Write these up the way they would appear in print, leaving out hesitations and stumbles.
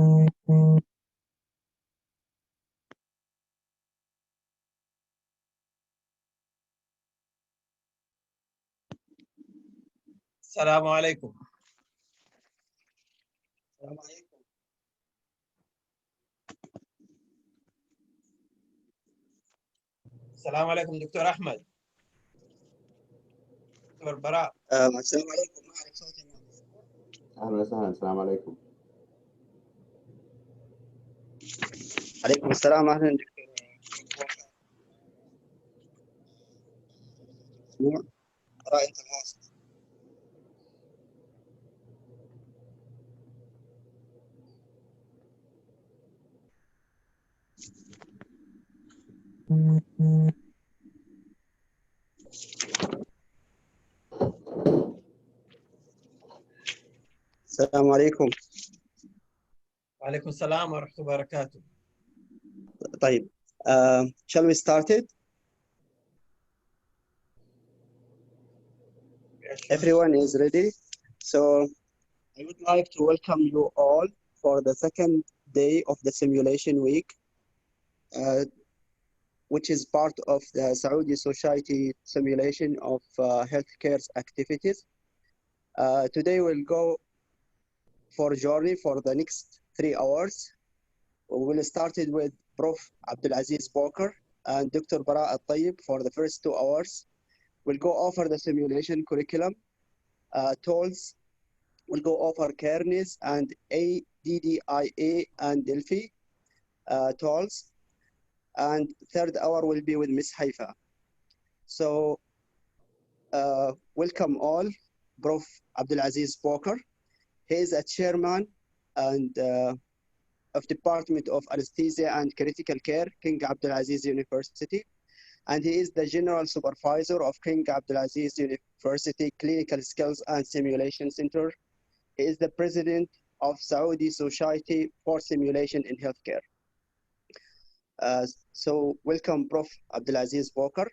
السلام عليكم. السلام عليكم. السلام عليكم دكتور أحمد. دكتور براء. السلام عليكم. ما أعرف صوتي. أهلا وسهلا. السلام عليكم. عليكم السلام. أهلا دكتور. براء أنت الهوست. السلام عليكم. وعليكم السلام ورحمة الله وبركاته. طيب, shall we start it? Everyone is ready. So I would like to welcome you all for the second day of the simulation week, which is part of the Saudi Society simulation of healthcare activities. Today we'll go for a journey for the next 3 hours. We'll start it with Prof. Abdulaziz Boker and Dr. Baraa Tayeb for the first 2 hours. We'll go over the simulation curriculum, tools. We'll go over Kerns and ADDIE and Delphi tools. And third hour will be with Ms. Haifa. So welcome all, Prof. Abdulaziz Boker. He is a chairman and of Department of Anesthesia and Critical Care, King Abdulaziz University. And he is the General Supervisor of King Abdulaziz University Clinical Skills and Simulation Center. He is the President of Saudi Society for Simulation in Healthcare. So welcome, Prof. Abdulaziz Boker.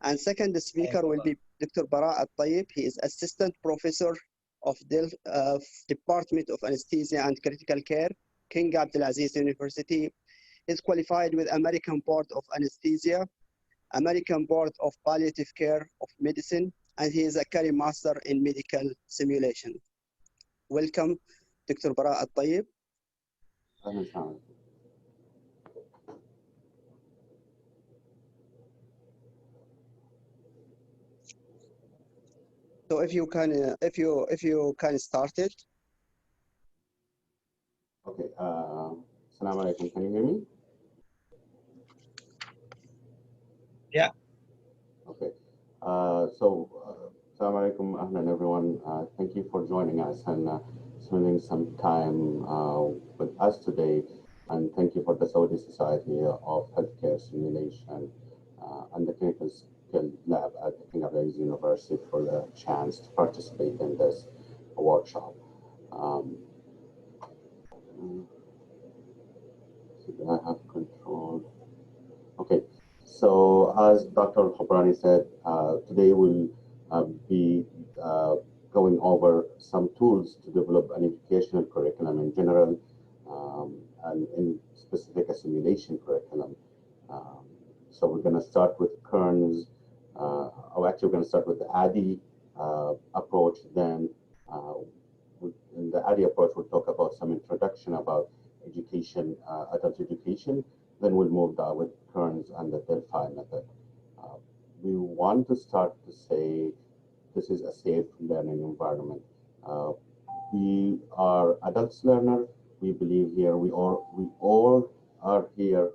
And second speaker will be Dr. Baraa Tayeb. He is Assistant Professor of Department of Anesthesia and Critical Care, King Abdulaziz University. He's qualified with American Board of Anesthesia, American Board of Palliative Care of Medicine, and he is a Carry Master in Medical Simulation. Welcome, Dr. Baraa Tayeb. So if you can start it. Okay. Assalamu alaikum. Can you hear me? Yeah. Okay. Assalamu alaikum, ahlan everyone. Thank you for joining us and spending some time with us today. And thank you for the Saudi Society of Healthcare Simulation and the Clinical Skill Lab at King Abdulaziz University for the chance to participate in this workshop. Do I have control? Okay. So as Dr. Khobrani said, today we'll be going over some tools to develop an educational curriculum in general and in specific a simulation curriculum. So we're going to start with Kerns, actually we're going to start with the ADDIE approach. Then in the ADDIE approach, we'll talk about some introduction about education, adult education. Then we'll move down with Kerns and the Delphi method. We want to start to say this is a safe learning environment. We are adults learner. We believe here we all are here.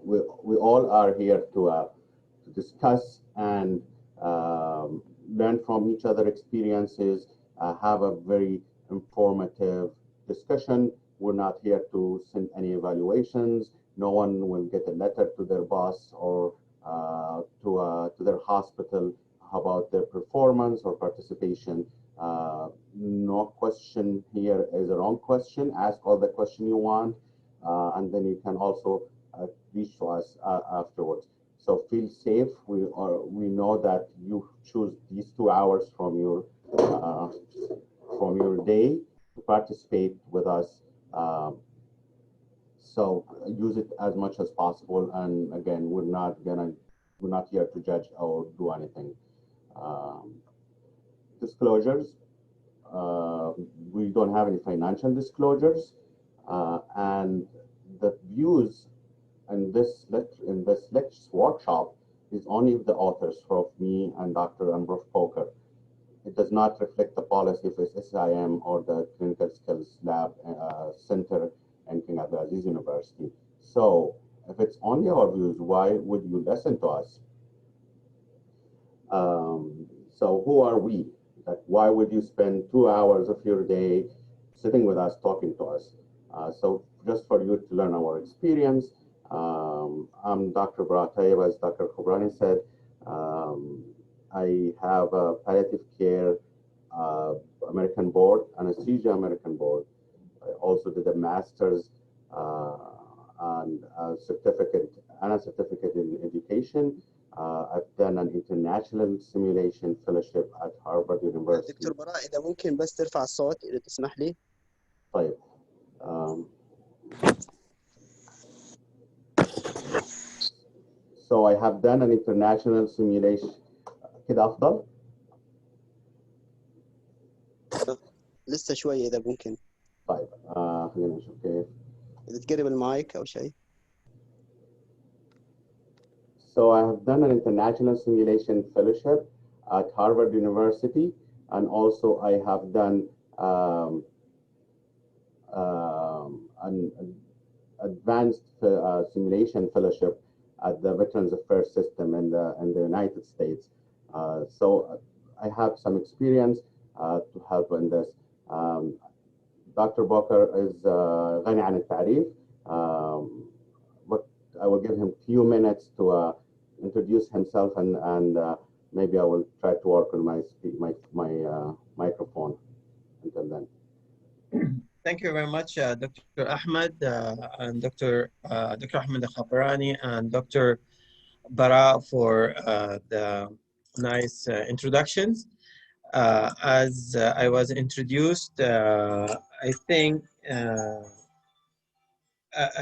We all are here to discuss and learn from each other experiences, have a very informative discussion. We're not here to send any evaluations. No one will get a letter to their boss or to their hospital about their performance or participation. No question here is a wrong question. Ask all the question you want, and then you can also reach to us afterwards. So feel safe. We know that you choose these 2 hours from your day. participate with us. So use it as much as possible. And again, we're not here to judge or do anything. Disclosures. We don't have any financial disclosures, and the views in this workshop is only of the authors, Prof. me and Dr. and Prof. Boker. It does not reflect the policy of SIM or the Clinical Skills Lab Center in King Abdulaziz University. So if it's only our views, why would you listen to us? So who are we? Like, why would you spend 2 hours of your day sitting with us, talking to us? So just for you to learn our experience, I'm Dr. Baraa Tayeb, as Dr. Khobrani said. I have a palliative care American board, anesthesia American board. I also did a master's and a certificate in education. I've done an international simulation fellowship at Harvard University. دكتور براء إذا ممكن بس ترفع الصوت إذا تسمح لي. طيب. So I have done an international simulation. كده أفضل؟ لسه شوي إذا ممكن. طيب خلينا نشوف كيف. إذا تقرب المايك أو شيء. So I have done an international simulation fellowship at Harvard University, and also I have done an advanced simulation fellowship at the Veterans Affairs System in the United States. So I have some experience to help in this. Dr. Boker is غني عن التعريف, but I will give him a few minutes to introduce himself, and maybe I will try to work on my microphone until then. Thank you very much, Dr. Ahmed and Dr. Ahmed Al-Khabrani and Dr. Baraa for the nice introductions. As I was introduced, I think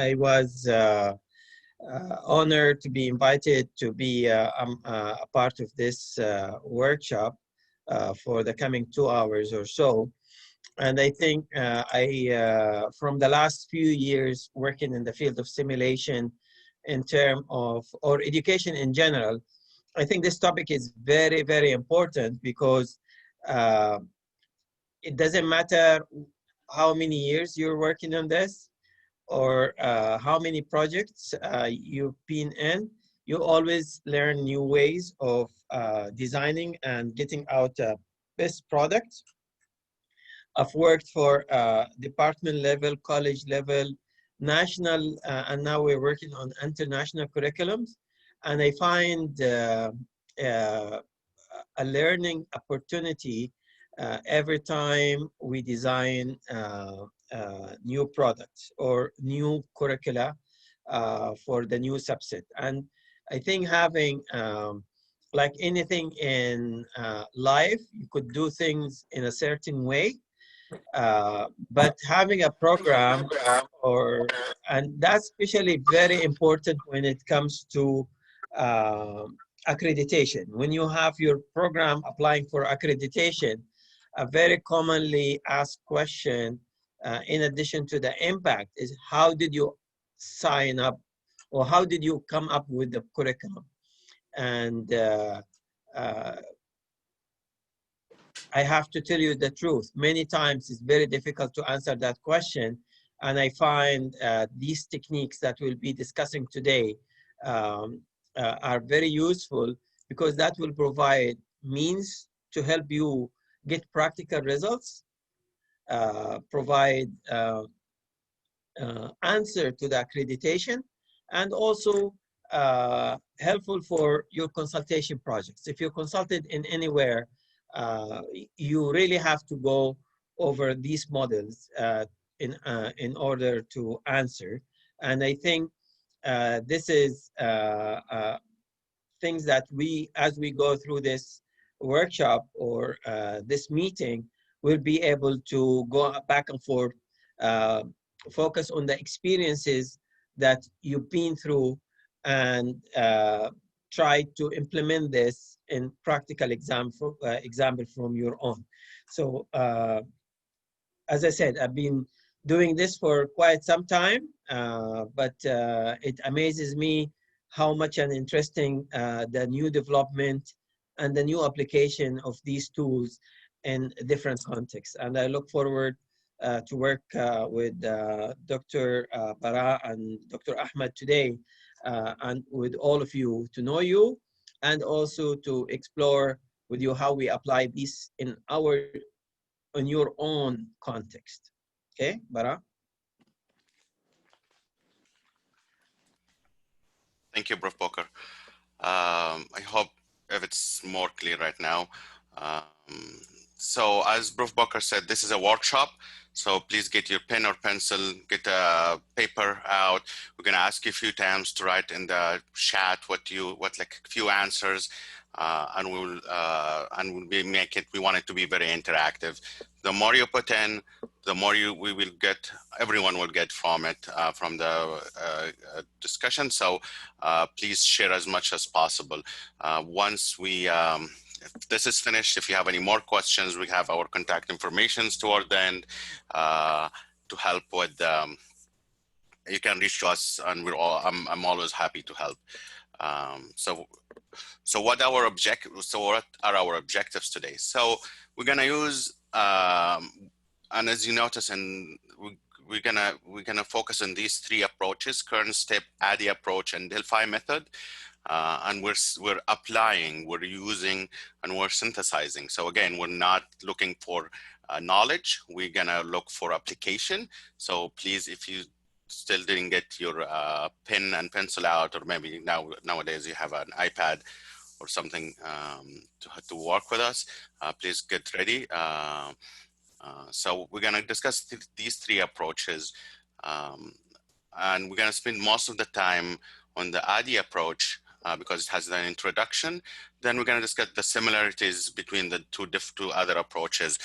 I was honored to be invited to be a part of this workshop for the coming 2 hours or so. And I think from the last few years working in the field of simulation in terms of, or education in general, I think this topic is very, very important because it doesn't matter how many years you're working on this or how many projects you've been in, you always learn new ways of designing and getting out a best product. I've worked for department level, college level, national, and now we're working on international curriculums. And I find a learning opportunity every time we design new products or new curricula for the new subset. And I think having, like anything in life, you could do things in a certain way, but having a program, and that's especially very important when it comes to accreditation. When you have your program applying for accreditation, a very commonly asked question, in addition to the impact, is how did you sign up, or how did you come up with the curriculum? And I have to tell you the truth. Many times it's very difficult to answer that question. And I find these techniques that we'll be discussing today are very useful, because that will provide means to help you get practical results, provide answer to the accreditation, and also helpful for your consultation projects. If you consulted in anywhere, you really have to go over these models in order to answer. And I think this is things that we, as we go through this workshop or this meeting, will be able to go back and forth, focus on the experiences that you've been through, and try to implement this in practical example from your own. So as I said, I've been doing this for quite some time, but it amazes me how much an interesting the new development and the new application of these tools in different contexts. And I look forward to work with Dr. Baraa and Dr. Ahmed today, and with all of you, to know you, and also to explore with you how we apply this in your own context. Okay, Baraa? Thank you, Prof. Boker. I hope if it's more clear right now. So as Prof. Boker said, this is a workshop. So please get your pen or pencil, get a paper out. We're gonna ask you a few times to write in the chat what like a few answers, and we'll make it. We want it to be very interactive. The more you put in, the more we will get. Everyone will get from it, from the discussion. So please share as much as possible. Once we if this is finished, if you have any more questions, we have our contact information toward the end to help with. You can reach us, and I'm always happy to help. So what are our objectives today? So we're gonna use, and as you notice, and we're gonna focus on these three approaches: Kerns step, ADDIE approach, and Delphi method. And we're applying, we're using, and we're synthesizing. So again, we're not looking for knowledge. We're gonna look for application. So please, if you still didn't get your pen and pencil out, or maybe nowadays you have an iPad or something to work with us, please get ready. So we're gonna discuss these three approaches, and we're gonna spend most of the time on the ADDIE approach, because it has an introduction. Then we're going to discuss the similarities between the two other approaches.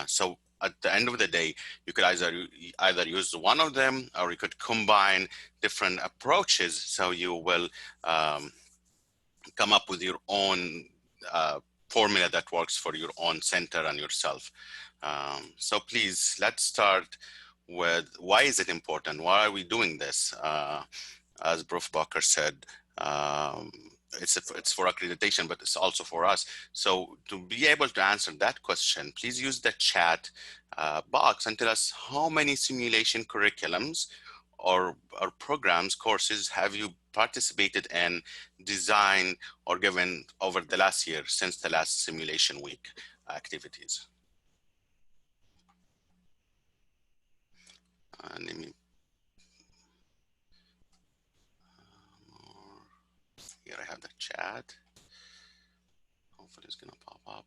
So at the end of the day, you could either use one of them, or you could combine different approaches. So you will come up with your own formula that works for your own center and yourself. So please, let's start with why is it important? Why are we doing this? As Prof. Boker said, it's for accreditation, but it's also for us. So to be able to answer that question, please use the chat box and tell us how many simulation curriculums or programs, courses have you participated in, designed, or given over the last year since the last simulation week activities. Let me here I have the chat. Hopefully it's gonna pop up.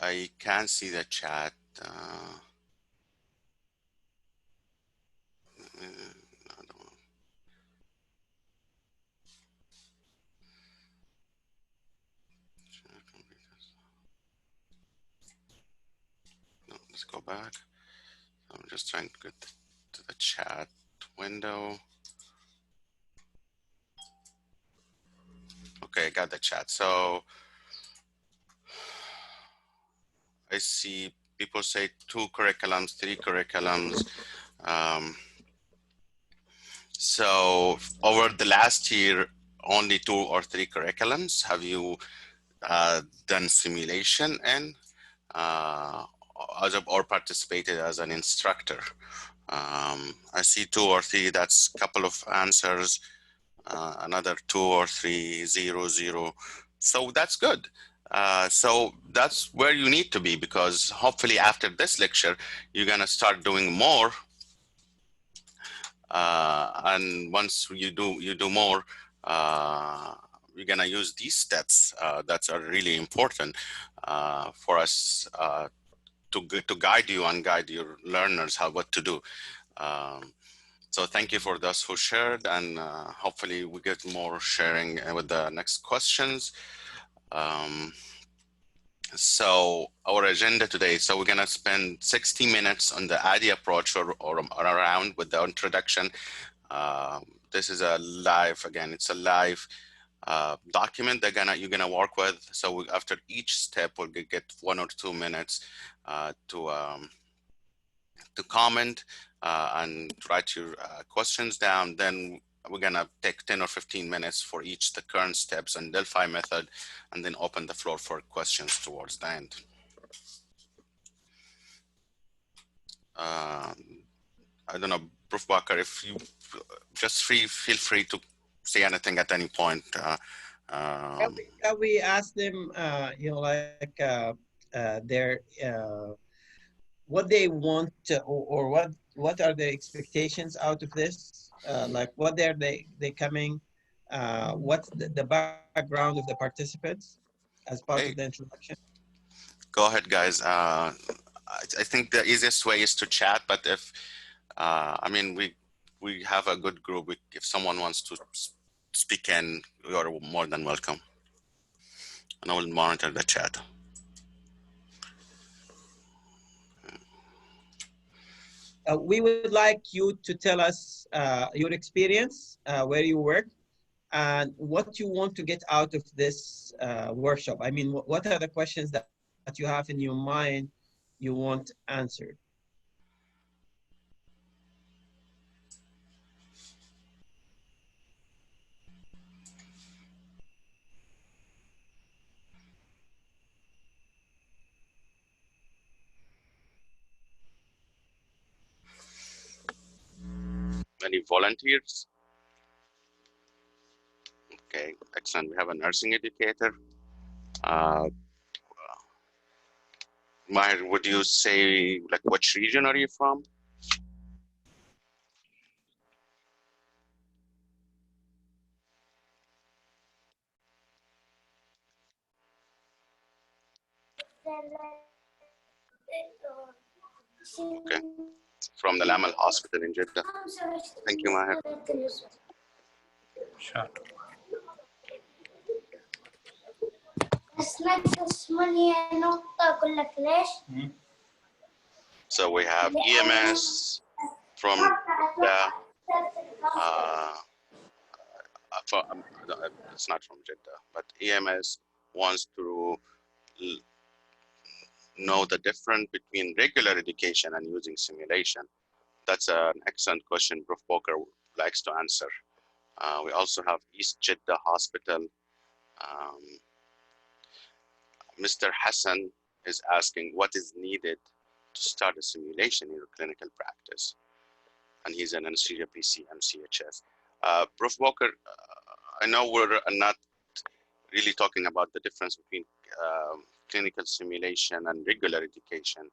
I can't see the chat. No, let's go back. I'm just trying to get to the chat window. Okay, I got the chat. So I see people say 2 curriculums, 3 curriculums. So over the last year, only 2 or 3 curriculums have you done simulation in or participated as an instructor? I see 2 or 3, that's a couple of answers. Another 2 or 3, 0, 0. So that's good. So that's where you need to be, because hopefully after this lecture, you're gonna start doing more. And once you do more, you're gonna use these steps that are really important for us to guide you and guide your learners what to do. So thank you for those who shared, and hopefully we get more sharing with the next questions. So our agenda today, so we're gonna spend 60 minutes on the ADDIE approach or around with the introduction. This is a live, again, it's a live document that you're gonna work with. So after each step, we'll get 1 or 2 minutes to comment and write your questions down. Then we're gonna take 10 or 15 minutes for each the current steps and Delphi method, and then open the floor for questions towards the end. I don't know, Prof. Boker, if you just feel free to say anything at any point. Can we ask them, you know, like their what they want or what are the expectations out of this? Like what are they coming? What's the background of the participants as part of the introduction? Go ahead, guys. I think the easiest way is to chat, but if I mean we have a good group. If someone wants to speak in, you are more than welcome, and I will monitor the chat. We would like you to tell us your experience, where you work, and what you want to get out of this workshop. I mean, what are the questions that you have in your mind you want answered? Any volunteers? Okay, excellent. We have a nursing educator. Mahir, would you say, like, which region are you from? Okay, from the Lamal Hospital in Jeddah. Thank you, Mahir. Sure. So we have EMS from Jeddah. It's not from Jeddah, but EMS wants to know the difference between regular education and using simulation. That's an excellent question Prof. Boker likes to answer. We also have East Jeddah Hospital. Mr. Hassan is asking what is needed to start a simulation in your clinical practice. And he's an anesthesia PC, MCHS. Prof. Boker, I know we're not really talking about the difference between clinical simulation and regular education,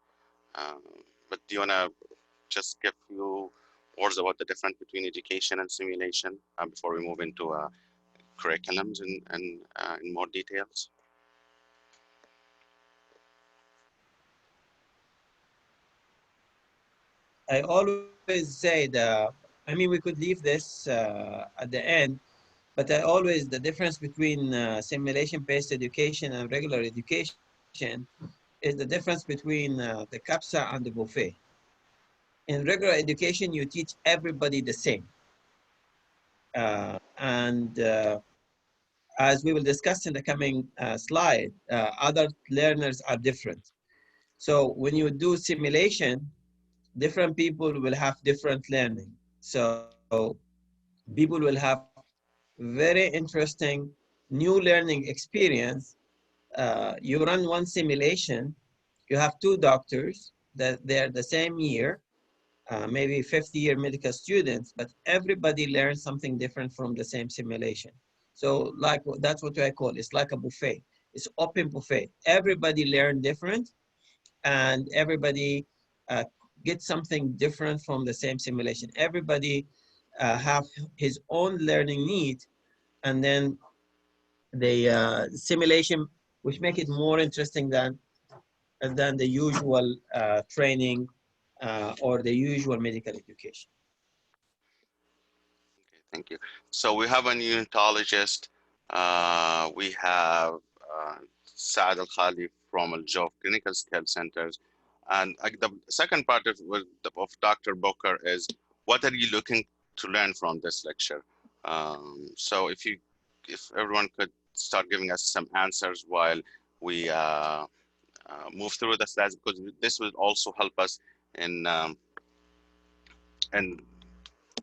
but do you want to just give a few words about the difference between education and simulation before we move into curriculums and in more details? I always say I mean, we could leave this at the end, but the difference between simulation-based education and regular education is the difference between the CAPSA and the buffet. In regular education, you teach everybody the same. As we will discuss in the coming slide, other learners are different. So when you do simulation, different people will have different learning. So people will have very interesting new learning experience. You run one simulation, you have two doctors that they're the same year, maybe 50-year medical students, but everybody learns something different from the same simulation. So like that's what I call it's like a buffet. It's open buffet. Everybody learn different, and everybody get something different from the same simulation. Everybody have his own learning need, and then the simulation, which make it more interesting than than the usual training or the usual medical education. Okay, thank you. So we have a neonatologist. We have Saad Al-Khali from Al-Jawf Clinical Skills Centers. And the second part of Dr. Boker is, what are you looking to learn from this lecture? So if everyone could start giving us some answers while we move through the slides, because this will also help us in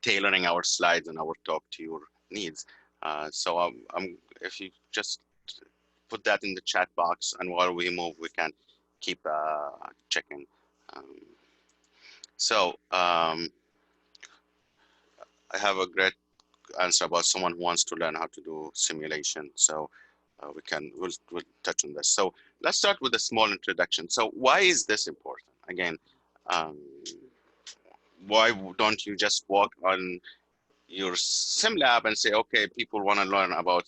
tailoring our slides and our talk to your needs. So if you just put that in the chat box, and while we move, we can keep checking. I have a great answer about someone who wants to learn how to do simulation. So we'll touch on this. So let's start with a small introduction. So why is this important? Again, why don't you just walk on your sim lab and say, okay, people want to learn about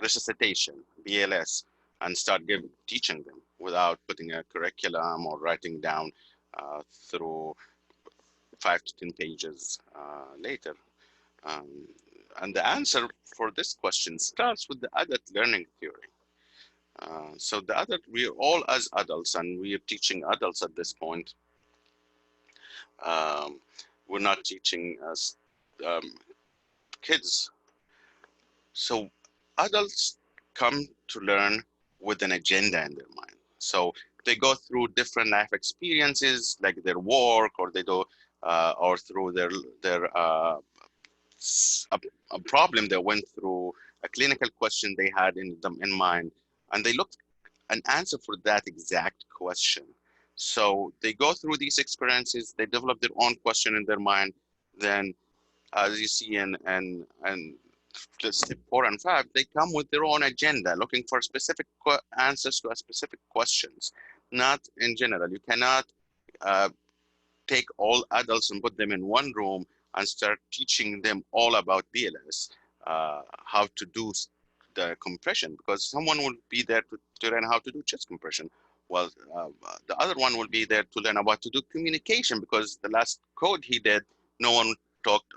resuscitation, BLS, and start teaching them without putting a curriculum or writing down through 5 to 10 pages later. And the answer for this question starts with the adult learning theory. So we are all as adults, and we are teaching adults at this point. We're not teaching as kids. So adults come to learn with an agenda in their mind. So they go through different life experiences, like their work, or they do, or through their a problem they went through, a clinical question they had in mind, and they looked an answer for that exact question. So they go through these experiences, they develop their own question in their mind. Then, as you see in step 4 and 5, they come with their own agenda, looking for specific answers to a specific questions, not in general. You cannot take all adults and put them in one room and start teaching them all about BLS, how to do the compression, because someone will be there to learn how to do chest compression. Well, the other one will be there to learn about to do communication, because the last code he did, no one talked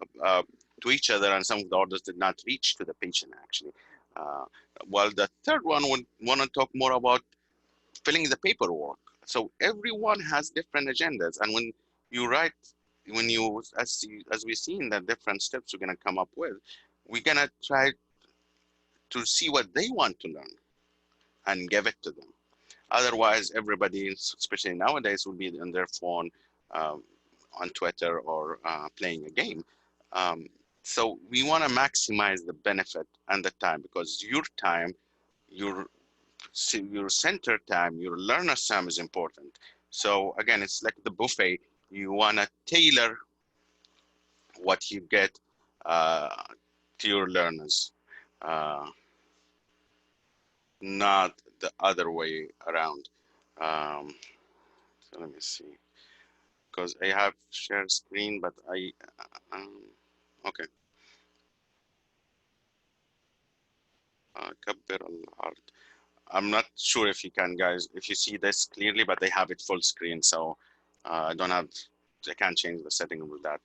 to each other, and some of the orders did not reach to the patient actually. While the third one would want to talk more about filling the paperwork. So everyone has different agendas, and when you write, as we see in the different steps we're gonna come up with, we're gonna try to see what they want to learn and give it to them. Otherwise, everybody, especially nowadays, will be on their phone, on Twitter, or playing a game. So we want to maximize the benefit and the time, because your time, your center time, your learner time is important. So again, it's like the buffet. You want to tailor what you get to your learners, not the other way around. So let me see, because I have shared screen, but okay. كبر العرض. I'm not sure if you can, guys, if you see this clearly, but they have it full screen, so I can't change the setting with that.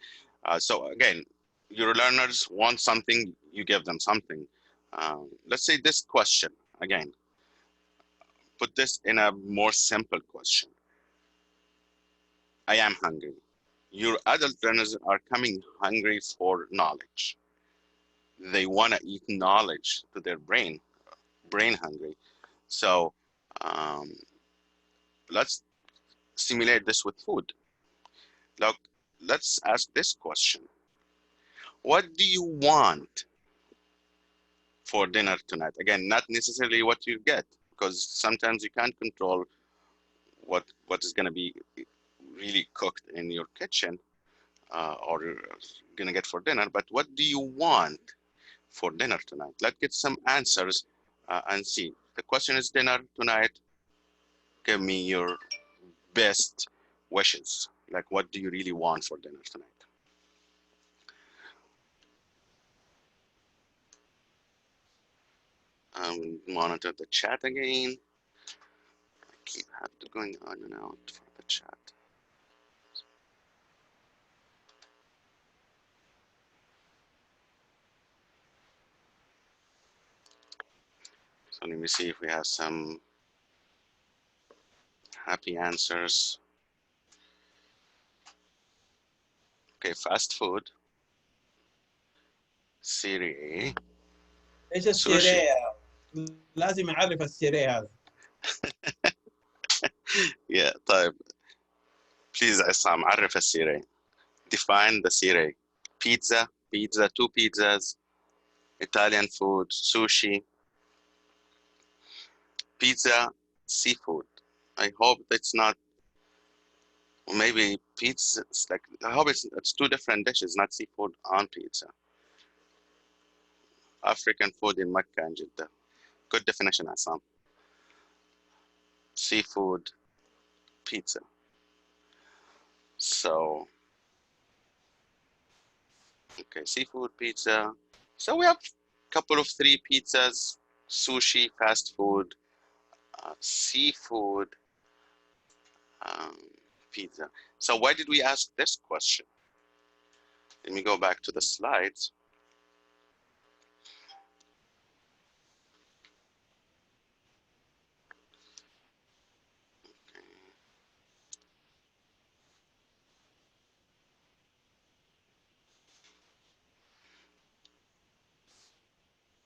So again, your learners want something, you give them something. Let's say this question, again, put this in a more simple question. I am hungry. Your adult learners are coming hungry for knowledge. They want to eat knowledge to their brain hungry. So let's simulate this with food. Look, let's ask this question. What do you want for dinner tonight? Again, not necessarily what you get, because sometimes you can't control what is going to be really cooked in your kitchen or you're going to get for dinner, but what do you want for dinner tonight? Let's get some answers and see. The question is dinner tonight. Give me your best wishes. Like, what do you really want for dinner tonight? Monitor the chat again. keep have to going on and out for the chat. So let me see if we have some happy answers. Okay, fast food, cereal, ايش sushi. السيريه؟ لازم يعرف السيريه هذا. Yeah, طيب. Please عصام عرف السيرة. Define the سيرة. Pizza, pizza, 2 pizzas, Italian food, sushi, pizza, seafood. I hope it's not, maybe pizza, it's like, I hope it's 2 different dishes, not seafood on pizza. African food in Mecca and Jeddah. Good definition, Assam. Seafood, pizza. So, okay, seafood, pizza. So we have a couple of 3 pizzas, sushi, fast food, seafood, pizza. So why did we ask this question? Let me go back to the slides.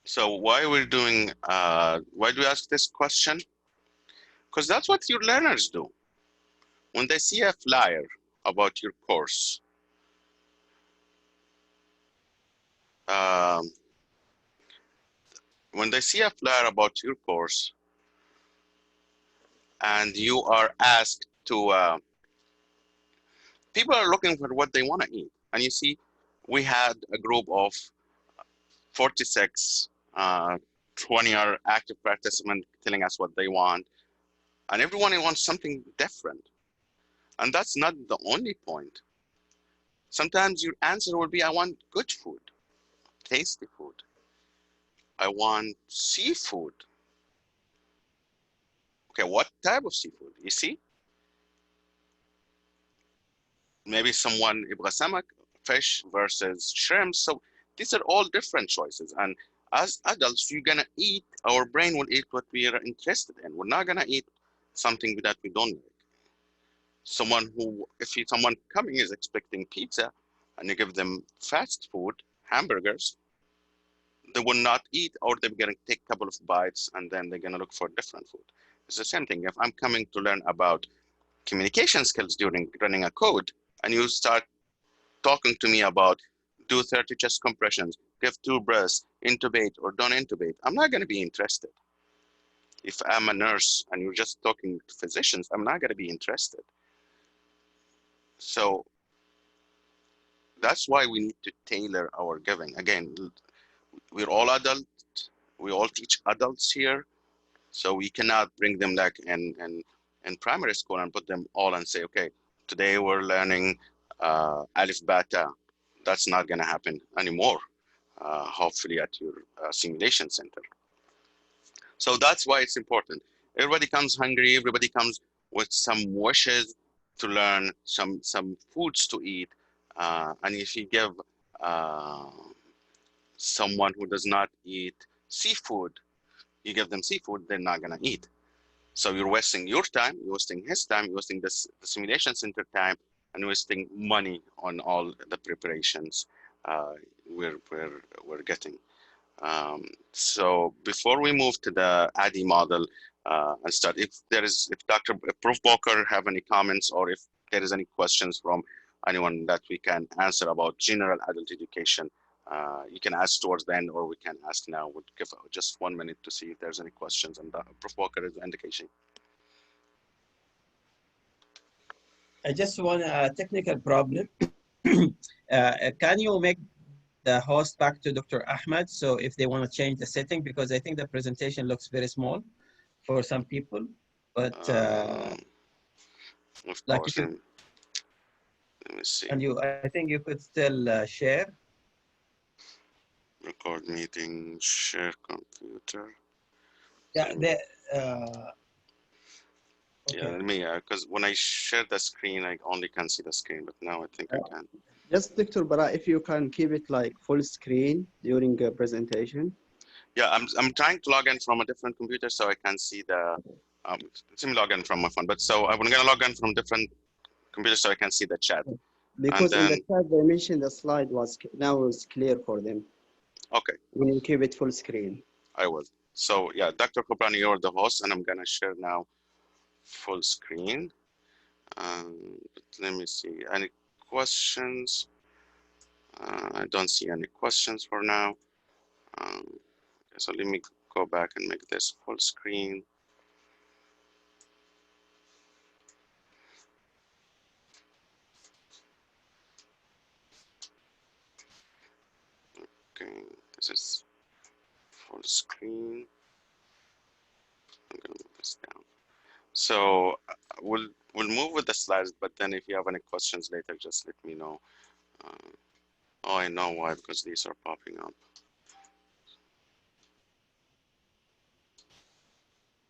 So why we're doing, why do we ask this question? Because that's what your learners do. When they see a flyer about your course, when they see a flyer about your course and you are asked to, people are looking for what they want to eat. And you see, we had a group of 46, 20 are active participants telling us what they want. And everyone wants something different. And that's not the only point. Sometimes your answer will be, I want good food, tasty food. I want seafood. Okay, what type of seafood? You see? Maybe someone يبغى سمك, fish versus shrimp. So these are all different choices. And as adults, you're gonna eat, our brain will eat what we are interested in. We're not gonna eat something that we don't like. Someone who, someone coming is expecting pizza and you give them fast food, hamburgers, they will not eat, or they're gonna take a couple of bites and then they're gonna look for different food. It's the same thing. If I'm coming to learn about communication skills during running a code, and you start talking to me about do 30 chest compressions, give 2 breaths, intubate or don't intubate, I'm not gonna be interested. If I'm a nurse and you're just talking to physicians, I'm not gonna be interested. So that's why we need to tailor our giving. Again, we're all adults, we all teach adults here, so we cannot bring them like in primary school and put them all and say, okay, today we're learning Alif Bata. That's not gonna happen anymore, hopefully at your simulation center. So that's why it's important. Everybody comes hungry, everybody comes with some wishes to learn, some foods to eat, and if you give someone who does not eat seafood, you give them seafood, they're not gonna eat. So you're wasting your time, you're wasting his time, you're wasting the simulation center time, and you're wasting money on all the preparations we're getting. So before we move to the ADDIE model and start, if Prof. Boker have any comments, or if there is any questions from anyone that we can answer about general adult education, you can ask towards the end, or we can ask now. We'll give just 1 minute to see if there's any questions, and Prof. Boker is the indication. I just want a technical problem. Can you make the host back to Dr. Ahmed? So if they want to change the setting, because I think the presentation looks very small for some people, but of like course, if you, let me see. and I think you could still share. Record meeting, share computer. Yeah, Okay. Yeah, let me, because when I share the screen, I only can see the screen, but now I think I can. Just Dr. Baraa, if you can keep it like full screen during a presentation. Yeah, I'm trying to log in from a different computer so I can see the, let me log in from my phone, but so I'm gonna log in from different computer so I can see the chat. Because And in the then, chat they mentioned the slide was now is clear for them okay, when you keep it full screen. I will. So yeah, Dr. Kobrani, you're the host, and I'm gonna share now full screen. Let me see, any questions? I don't see any questions for now. So let me go back and make this full screen. Okay, this is full screen. I'm gonna move this down. So we'll move with the slides, but then if you have any questions later, just let me know. Oh, I know why, because these are popping up.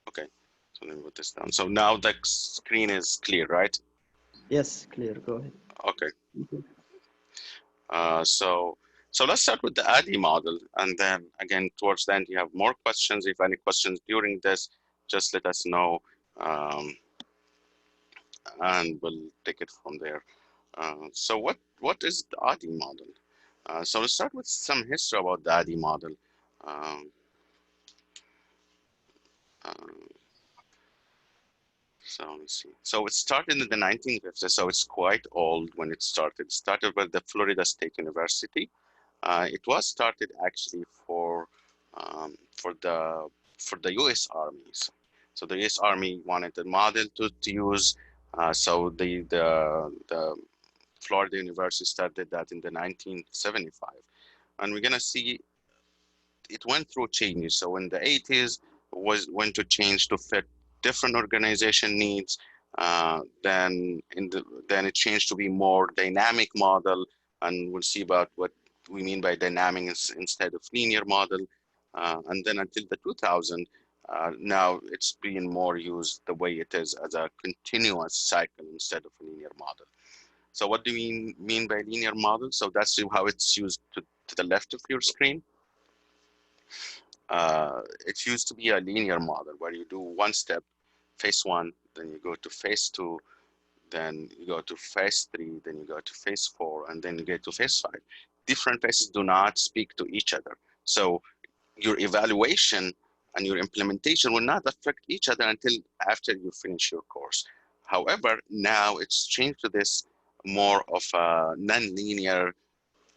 Okay, so let me put this down. So now the screen is clear, right? Yes, clear. Go ahead. Okay. So let's start with the ADDIE model, and then again towards the end, you have more questions. If any questions during this, just let us know, and we'll take it from there. So what is the ADDIE model? So let's start with some history about the ADDIE model. Um, uh, so let's see. So it started in the 1950s, so it's quite old when it started. It started with the Florida State University. It was started actually for the U.S. Armies. So the U.S. Army wanted the model to use. So the Florida University started that in the 1975, and we're gonna see it went through changes. So in the 80s went to change to fit different organization needs. Then it changed to be more dynamic model, and we'll see about what we mean by dynamic instead of linear model. And then until the 2000, now it's being more used the way it is as a continuous cycle instead of a linear model. So what do we mean by linear model? So that's how it's used to the left of your screen. It used to be a linear model where you do one step, phase one, then you go to phase two, then you go to phase three, then you go to phase four, and then you get to phase five. Different phases do not speak to each other. So your evaluation and your implementation will not affect each other until after you finish your course. However, now it's changed to this more of a non-linear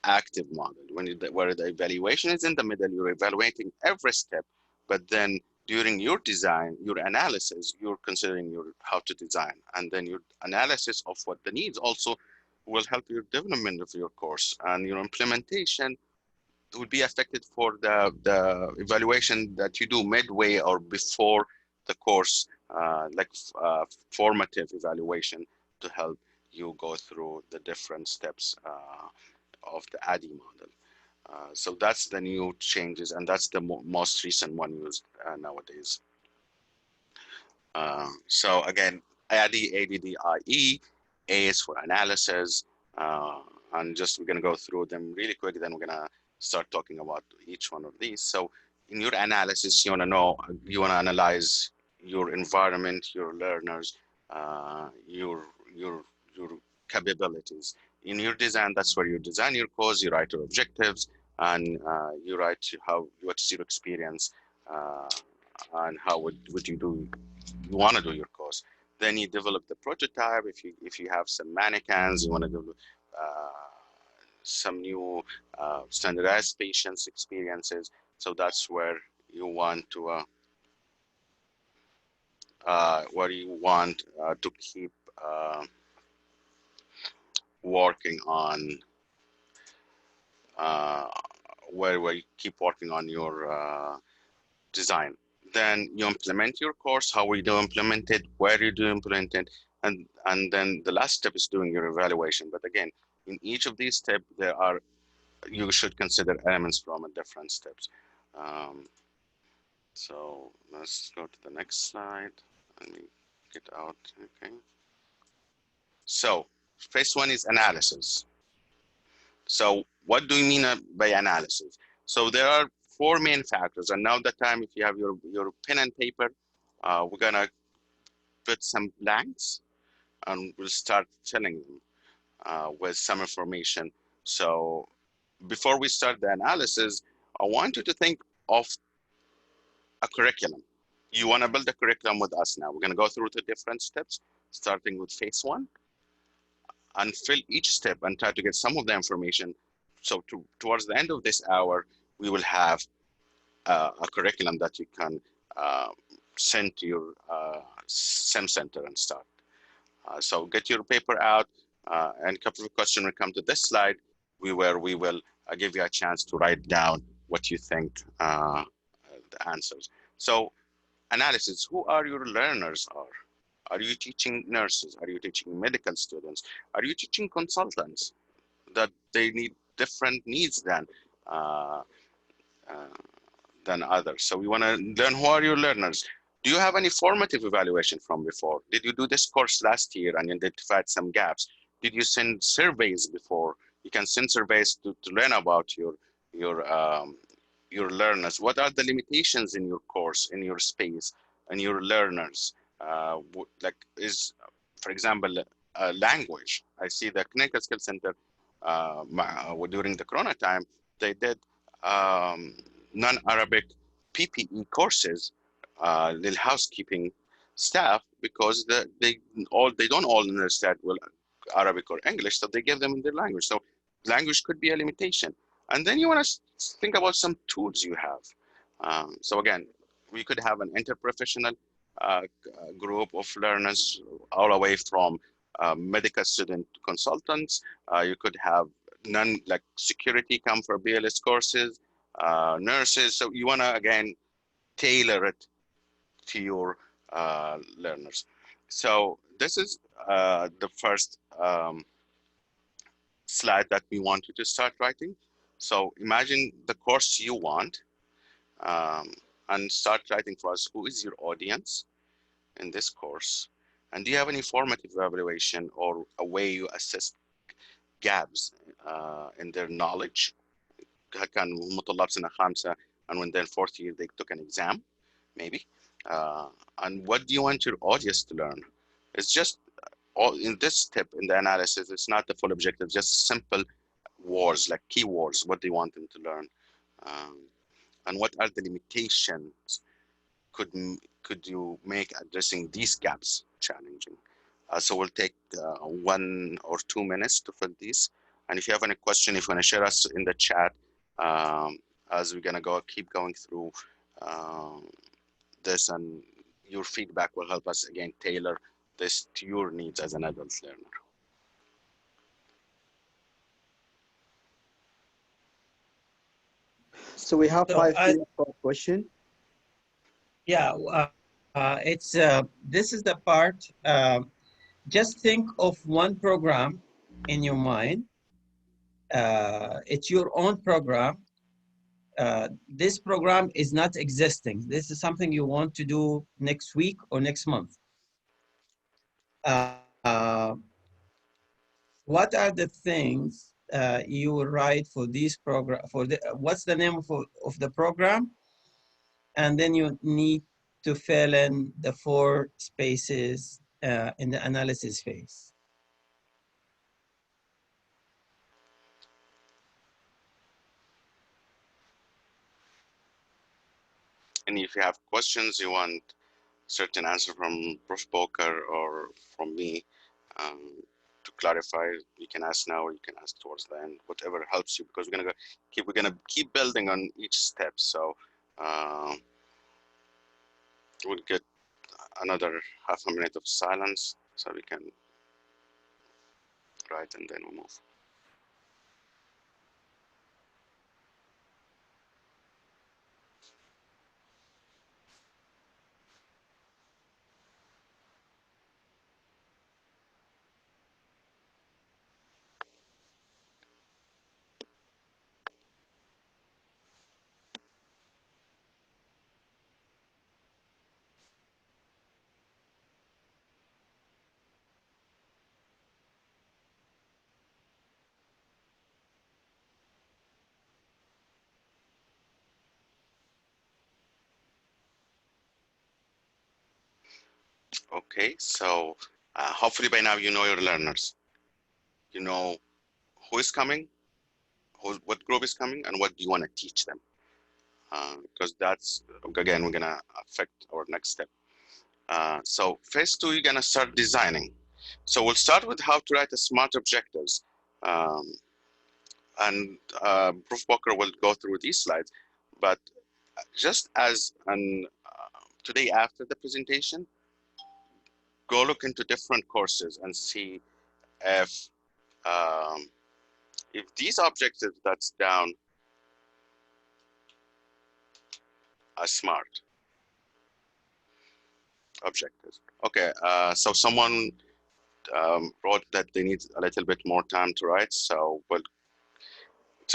active model where the evaluation is in the middle. You're evaluating every step, but then during your design, your analysis, you're considering how to design, and then your analysis of what the needs also will help your development of your course, and your implementation would be affected for the evaluation that you do midway or before the course, formative evaluation to help you go through the different steps of the ADDIE model. So that's the new changes, and that's the most recent one used nowadays. So again, ADDIE, ADDIE, A is for analysis, and just we're gonna go through them really quick, then we're gonna start talking about each one of these. So in your analysis, you wanna analyze your environment, your learners, your capabilities. In your design, that's where you design your course, you write your objectives, and you write what's your experience, and how would you want to do your course. Then you develop the prototype. If you have some mannequins, you want to develop some new standardized patients experiences. So that's you want to keep working on uh, where you keep working on your design. Then you implement your course. How we do implement it, where you do implement it, and then the last step is doing your evaluation. But again, in each of these steps, you should consider elements from different steps. So let's go to the next slide. Let me it out. Okay. So phase one is analysis. So what do we mean by analysis? So there are four main factors. And now that time, if you have your pen and paper, we're gonna put some blanks and we'll start filling them with some information. So before we start the analysis, I want you to think of a curriculum. You want to build a curriculum with us now. We're going to go through the different steps, starting with phase one, and fill each step and try to get some of the information. So towards the end of this hour, we will have a curriculum that you can send to your SEM center and start. So get your paper out, and a couple of questions will come to this slide, where we will give you a chance to write down what you think the answers. So analysis, who are your learners are? Are you teaching nurses? Are you teaching medical students? Are you teaching consultants that they need different needs uh, uh, than others? So we want to learn who are your learners. Do you have any formative evaluation from before? Did you do this course last year and identified some gaps? Did you send surveys before? You can send surveys to learn about your learners. What are the limitations in your course, in your space, and your learners? Like for example, language. I see the Clinical Skills Center during the Corona time, they did non-Arabic PPE courses, little housekeeping staff, because they don't all understand well Arabic or English, so they give them in their language. So language could be a limitation. And then you want to think about some tools you have. So again, we could have an interprofessional group of learners all the way from medical student consultants. You could have none like security come for BLS courses, nurses. So you want to, again, tailor it to your learners. So this is the first slide that we want you to start writing. So imagine the course you want um, and start writing for us. Who is your audience in this course? And do you have any formative evaluation or a way you assess gaps in their knowledge? كان مطلاب سنة خامسة and when they're fourth year they took an exam maybe. And what do you want your audience to learn? It's just all in this step in the analysis, it's not the full objective, just simple words like keywords, what do you want them to learn? And what are the limitations could you make addressing these gaps challenging? So we'll take 1 or 2 minutes to fill these. And if you have any question, if you want to share us in the chat, as we're gonna keep going through this, and your feedback will help us again tailor this to your needs as an adult learner. So we have So 5 minutes for question. Yeah, it's this is the part. Just think of one program in your mind. It's your own program. This program is not existing. This is something you want to do next week or next month. What are the things you will write for this program? What's the name of the program? And then you need to fill in the 4 spaces in the analysis phase. And if you have questions, you want certain answer from Prof. Boker or from me to clarify, you can ask now or you can ask towards the end, whatever helps you, because we're gonna keep building on each step. So we'll get another half a minute of silence so we can write and then we'll move. Okay, so hopefully by now you know your learners. You know who is coming, what group is coming, and what do you want to teach them. Because that's, again, we're gonna affect our next step. So phase 2, you're gonna start designing. So we'll start with how to write a smart objectives. And Prof. Boker will go through these slides, but just as today after the presentation, go look into different courses and see if these objectives that's down are smart objectives. Okay, so someone wrote that they need a little bit more time to write, so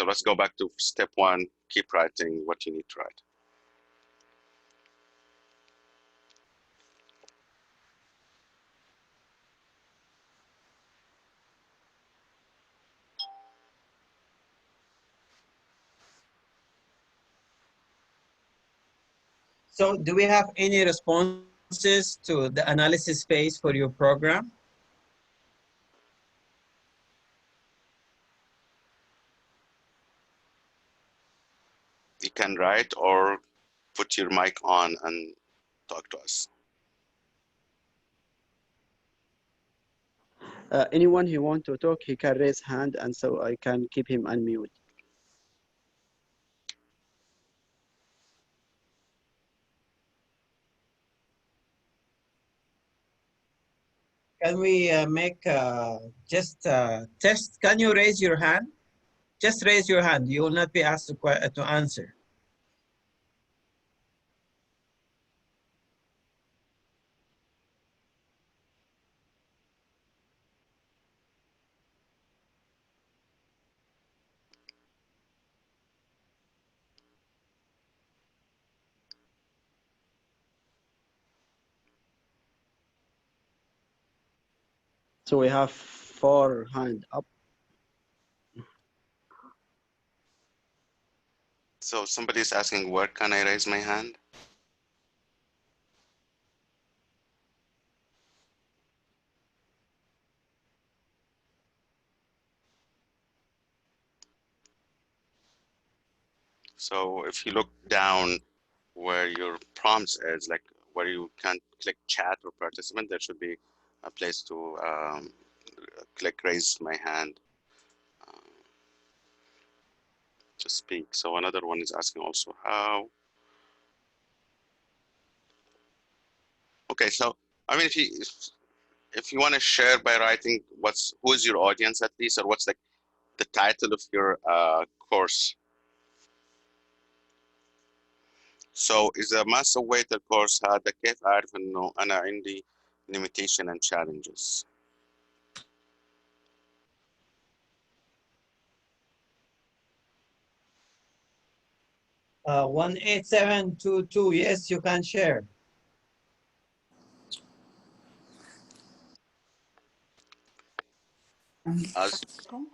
let's go back to step 1, keep writing what you need to write. So do we have any responses to the analysis phase for your program? You can write or put your mic on and talk to us. Anyone who want to talk, he can raise hand, and so I can keep him unmute. Can we make just test? Can you raise your hand? Just raise your hand. You will not be asked to answer. So we have 4 hands up. So somebody's asking, where can I raise my hand? So if you look down where your prompts is, like where you can click chat or participant, there should be a place to click raise my hand to speak. So another one is asking also how. Okay, so I mean, if you want to share by writing who is your audience at least, or what's like the title of your course. So إذا ما سويت الكورس هذا كيف أعرف إنه أنا عندي limitation and challenges. 18722, yes, you can share. Assalamu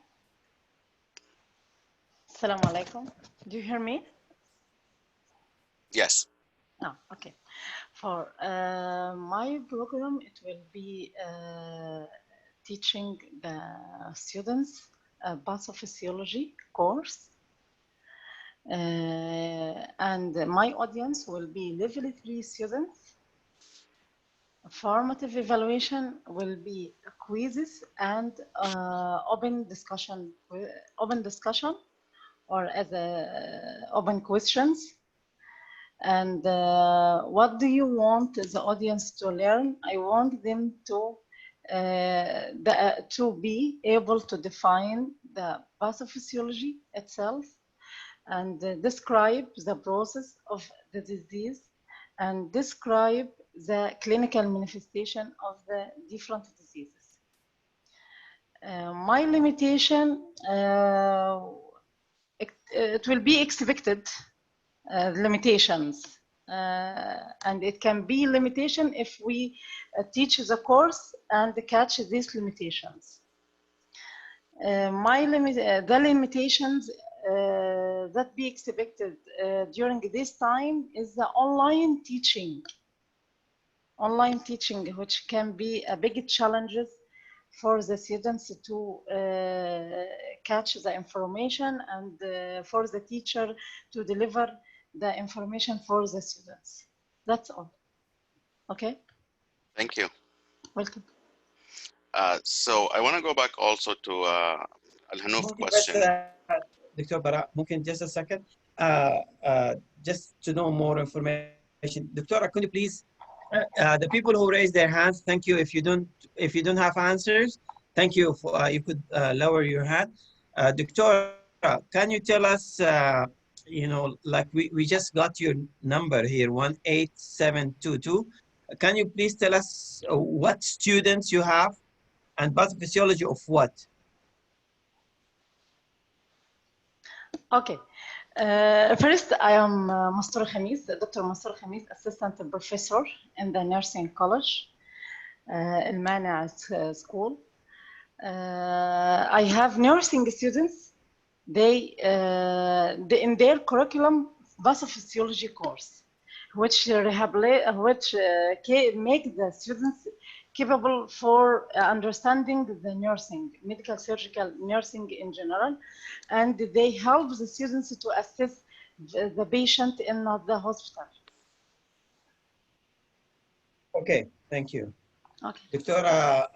alaikum. Do you hear me? Yes. Oh, okay. For my program, it will be teaching the students a pathophysiology course. And my audience will be level 3 students. Formative evaluation will be quizzes and open discussion or as open questions. And what do you want the audience to learn? I want them to be able to define the pathophysiology itself and describe the process of the disease and describe the clinical manifestation of the different diseases. My limitation, it will be expected limitations. And it can be limitation if we teach the course and catch these limitations. The limitations that be expected during this time is the online teaching. online teaching, which can be a big challenges for the students to catch the information and for the teacher to deliver the information for the students. That's all. Okay. Thank you. Welcome. So I want to go back also to Al-Hanouf question. Dr. Baraa, ممكن just a second, just to know more information. Doctora, could you please, the people who raise their hands, thank you. If you don't have answers, thank you. For, you could lower your hand. Doctora, can you tell us, you know, like we just got your number here, 18722. Can you please tell us what students you have and pathophysiology of what? Okay. First, I am Mastur Khamis, Dr. Mastur Khamis, Assistant Professor in the Nursing College, Al-Mana School. I have nursing students. They in their curriculum, pathophysiology course, which make the students capable for understanding the nursing, medical surgical nursing in general, and they help the students to assess the patient in the hospital. Okay, thank you. Okay. Doctora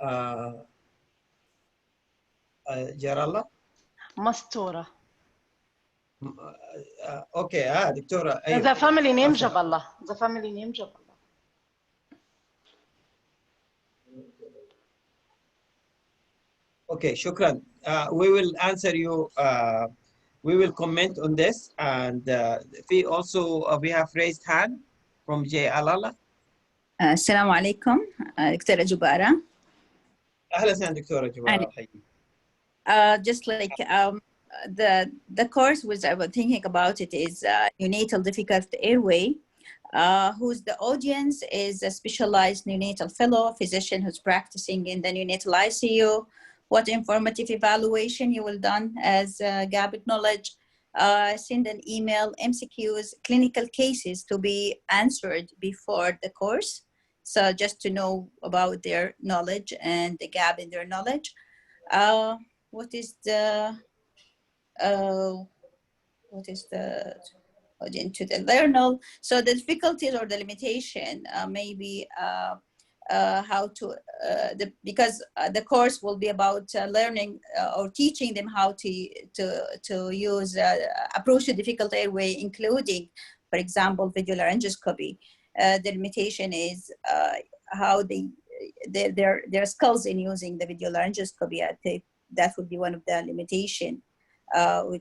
Jarallah? Mastura. Okay, Doctora. The family name Jaballah. The family name Jaballah. Okay, shukran. We will answer you. We will comment on this, and we also we have raised hand from J. Alala. السلام عليكم دكتورة جبارة. أهلا وسهلا دكتورة جبارة. Just like the course was I was thinking about it is neonatal difficult airway, whose the audience is a specialized neonatal fellow, physician who's practicing in the neonatal ICU. What informative evaluation you will done as gathered knowledge, send an email, MCQs, clinical cases to be answered before the course. So just to know about their knowledge and the gap in their knowledge. What is the into the learner? So the difficulties or the limitation maybe how to because the course will be about learning or teaching them how to use approach to difficult airway, including, for example, video laryngoscopy. The limitation is how their skills in using the video laryngoscopy. I think that would be one of the limitation. I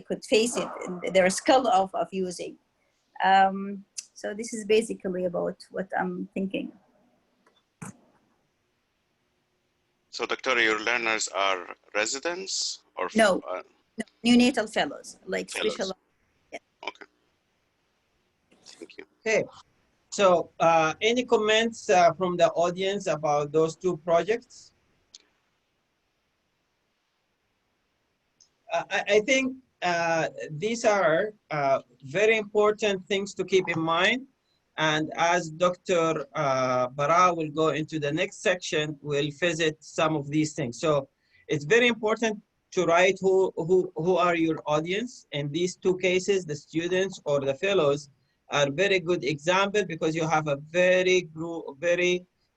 could face it in their skill of using. So this is basically about what I'm thinking. So, Doctor, your learners are residents or no, neonatal fellows, like fellows. special. Yeah. Okay. Thank you. Okay. So, any comments from the audience about those two projects? I think these are very important things to keep in mind. And as Dr. Baraa will go into the next section, we'll visit some of these things. So it's very important to write who are your audience. In these two cases, the students or the fellows are very good example because you have a very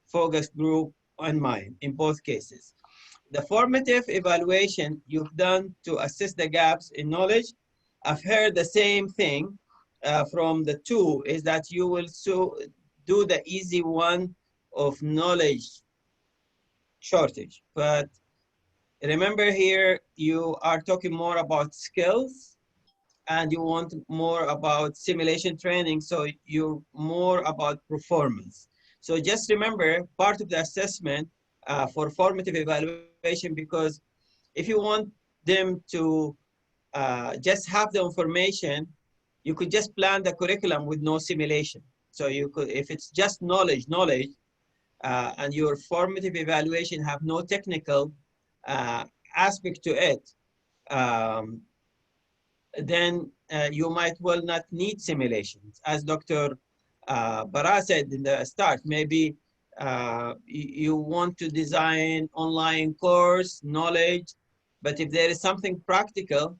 focused group in mind in both cases. The formative evaluation you've done to assess the gaps in knowledge, I've heard the same thing from the two, is that you will do the easy one of knowledge shortage. But remember here, you are talking more about skills and you want more about simulation training. So you're more about performance. So just remember part of the assessment for formative evaluation, because if you want them to just have the information, you could just plan the curriculum with no simulation. So you could, if it's just knowledge, and your formative evaluation have no technical aspect to it, then you might well not need simulations. As Dr. Baraa said in the start, maybe you want to design online course, knowledge, but if there is something practical,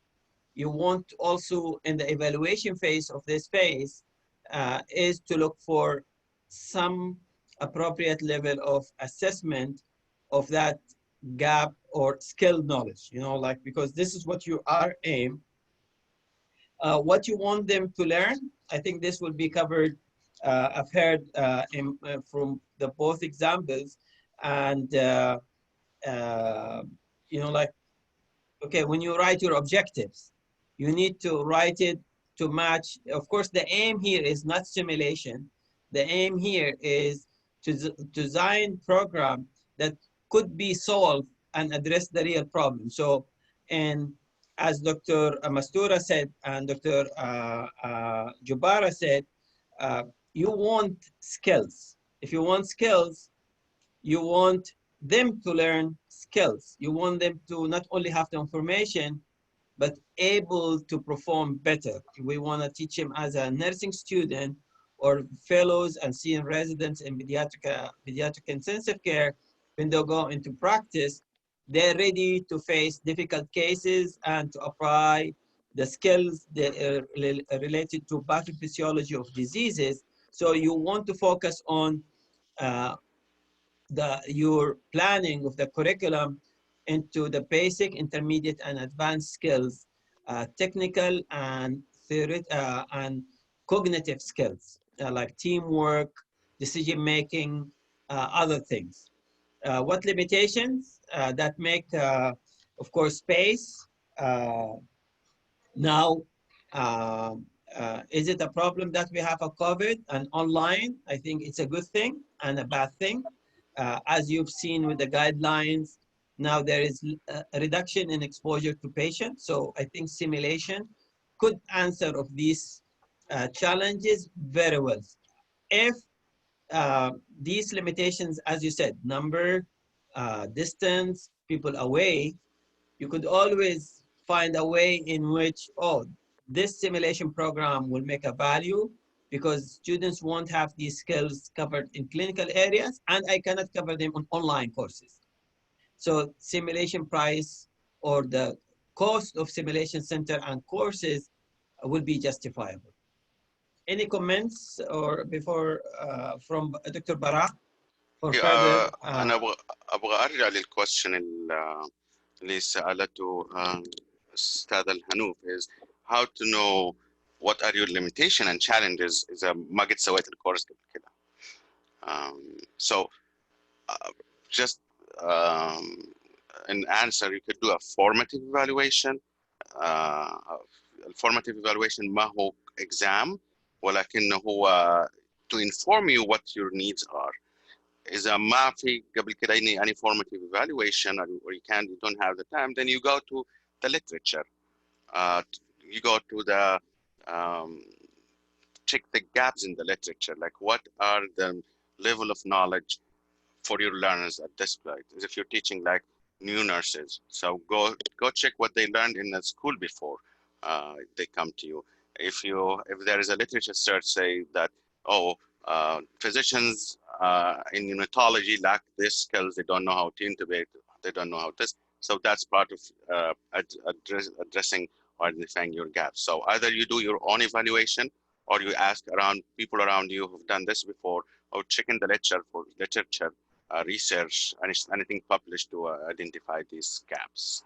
you want also in the evaluation phase of this phase is to look for some appropriate level of assessment of that gap or skill knowledge, you know, like, because this is what you are aim. What you want them to learn, I think this will be covered. I've heard from the both examples, and you know, like, okay, when you write your objectives, you need to write it to match. Of course, the aim here is not simulation. The aim here is to design program that could be solved and address the real problem. So, and as Dr. Mastura said and Dr. Jubara said, you want skills. If you want skills, you want them to learn skills. You want them to not only have the information, but able to perform better. We want to teach them as a nursing student or fellows and senior residents in pediatric intensive care. When they go into practice, they're ready to face difficult cases and to apply the skills that are related to pathophysiology of diseases. So you want to focus on your planning of the curriculum into the basic, intermediate, and advanced skills, technical and and cognitive skills, like teamwork, decision-making, other things. What limitations that make, of course, space. Now, is it a problem that we have a COVID and online? I think it's a good thing and a bad thing. As you've seen with the guidelines, now there is a reduction in exposure to patients. So I think simulation could answer of these challenges very well. If these limitations, as you said, number, distance, people away, you could always find a way in which, oh, this simulation program will make a value because students won't have these skills covered in clinical areas, and I cannot cover them on online courses. So simulation price or the cost of simulation center and courses will be justifiable. Any comments or before from Dr. Baraa for further? أنا أبغى أرجع للquestion اللي سألته أستاذ الهنوف is how to know what are your limitations and challenges إذا ما قد سويت الكورس قبل كده. So just an answer, you could do a formative evaluation. Formative evaluation ما هو exam ولكنه هو to inform you what your needs are. إذا ما في قبل كده any formative evaluation or you don't have the time, then you go to the literature. You go to the check the gaps in the literature, like what are the level of knowledge for your learners at this point. As if you're teaching like new nurses, so go check what they learned in the school before they come to you. If there is a literature search say that physicians in neonatology lack these skills, they don't know how to intubate, they don't know how this. So that's part of addressing or identifying your gaps. So either you do your own evaluation or you ask around people around you who've done this before, or check in the literature, research, anything published to identify these gaps.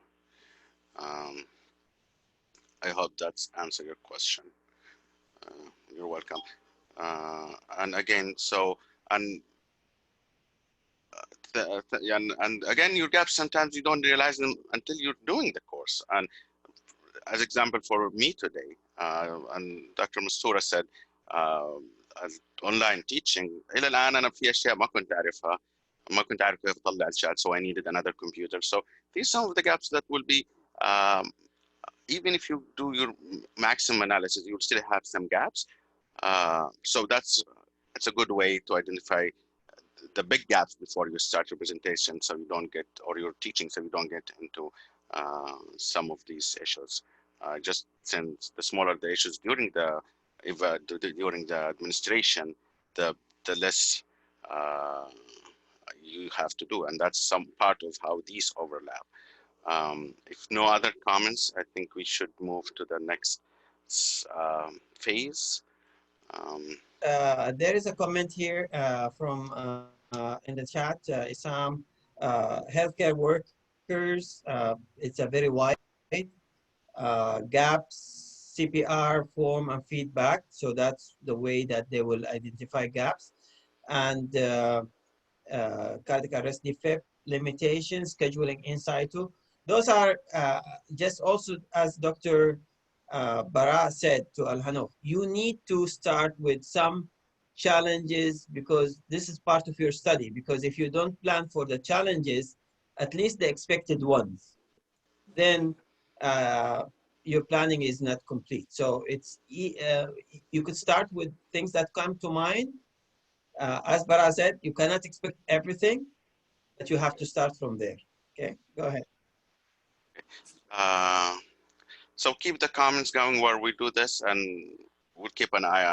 I hope that's answered your question. You're welcome. And again, so and again, your gaps sometimes you don't realize them until you're doing the course. And as example for me today, and Dr. Mastura said, as online teaching, إلى الآن أنا في أشياء ما كنت أعرفها، ما كنت أعرف كيف أطلع الشات, so I needed another computer. So these are some of the gaps that will be, even if you do your maximum analysis, you'll still have some gaps. So it's a good way to identify the big gaps before you start your presentation, so you don't get, or your teaching, so you don't get into some of these issues. Just since the smaller the issues during the administration, the less you have to do, and that's some part of how these overlap. If no other comments, I think we should move to the next phase. There is a comment here from in the chat, Isam, healthcare workers, it's a very wide, gaps, CPR, form, and feedback. So that's the way that they will identify gaps. And cardiac arrest defect, limitations, scheduling in situ. Those are just also, as Dr. Baraa said to Al-Hanouf, you need to start with some challenges because this is part of your study. Because if you don't plan for the challenges, at least the expected ones, then your planning is not complete. So it's you could start with things that come to mind. As Baraa said, you cannot expect everything, but you have to start from there. Okay, go ahead. So keep the comments going while we do this, and we'll keep an eye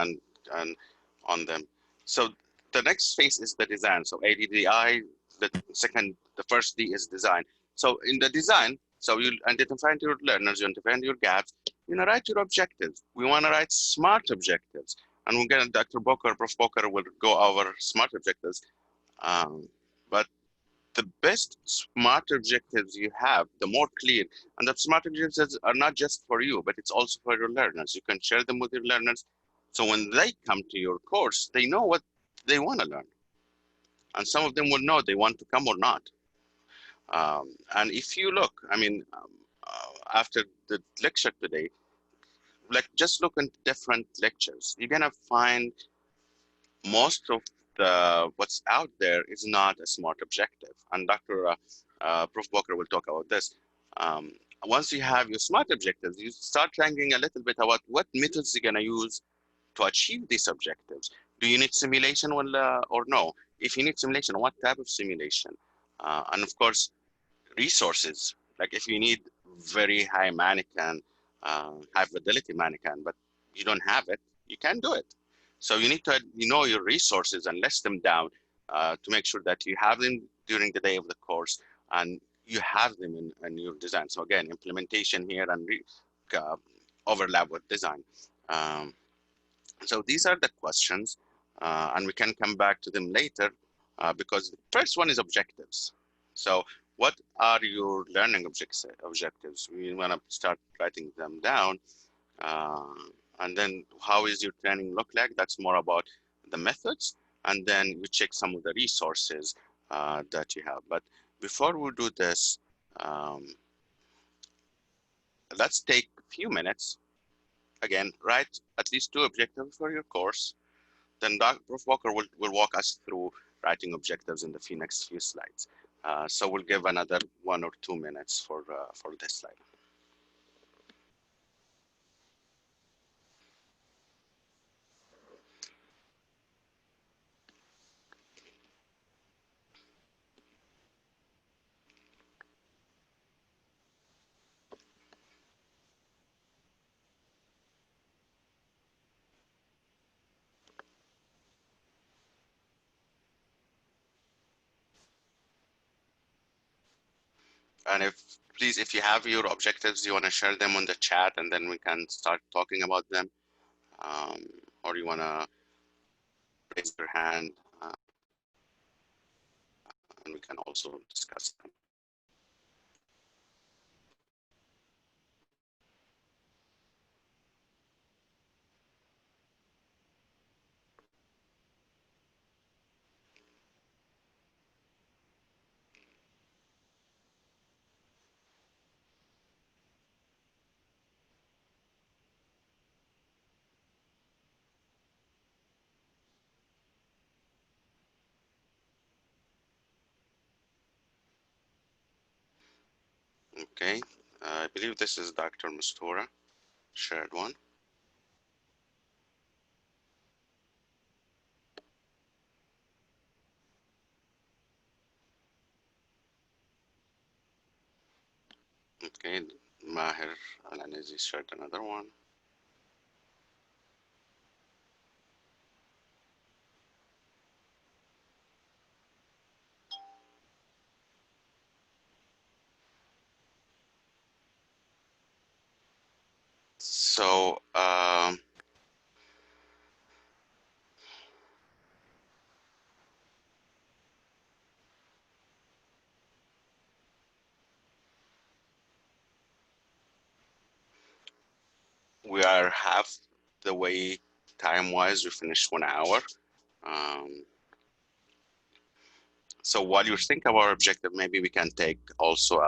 on them. So the next phase is the design. So ADDI, the first D is design. So in the design, so you identify your learners, you identify your gaps, you know, write your objectives. We want to write SMART objectives. And we're gonna, Dr. Boker, Prof. Boker will go over SMART objectives. But the best SMART objectives you have, the more clear. And the SMART objectives are not just for you, but it's also for your learners. You can share them with your learners. So when they come to your course, they know what they want to learn. And some of them will know they want to come or not. And if you look, I mean, after the lecture today, like just look at different lectures. You're gonna find most of what's out there is not a SMART objective. And Dr. Prof. Boker will talk about this. Once you have your SMART objectives, you start thinking a little bit about what methods you're gonna use to achieve these objectives. Do you need simulation or no? If you need simulation, what type of simulation? And of course, resources. Like if you need very high mannequin, high fidelity mannequin, but you don't have it, you can't do it. So you need to know your resources and list them down to make sure that you have them during the day of the course and you have them in your design. So again, implementation here and overlap with design. So these are the questions and we can come back to them later because the first one is objectives. So what are your learning objectives? We want to start writing them down. And then how is your training look like? That's more about the methods. And then you check some of the resources that you have. But before we do this, let's take a few minutes. Again, write at least 2 objectives for your course. Then Prof. Boker will walk us through writing objectives in the next few slides. So we'll give another 1 or 2 minutes for this slide. And please, if you have your objectives, you want to share them on the chat and then we can start talking about them. Or you want to raise your hand and we can also discuss them. Okay, I believe this is Dr. Mistura, shared one. Okay, Maher Al-Anizi shared another one. So we are half the way time-wise. We finished 1 hour. So while you think about our objective, maybe we can take also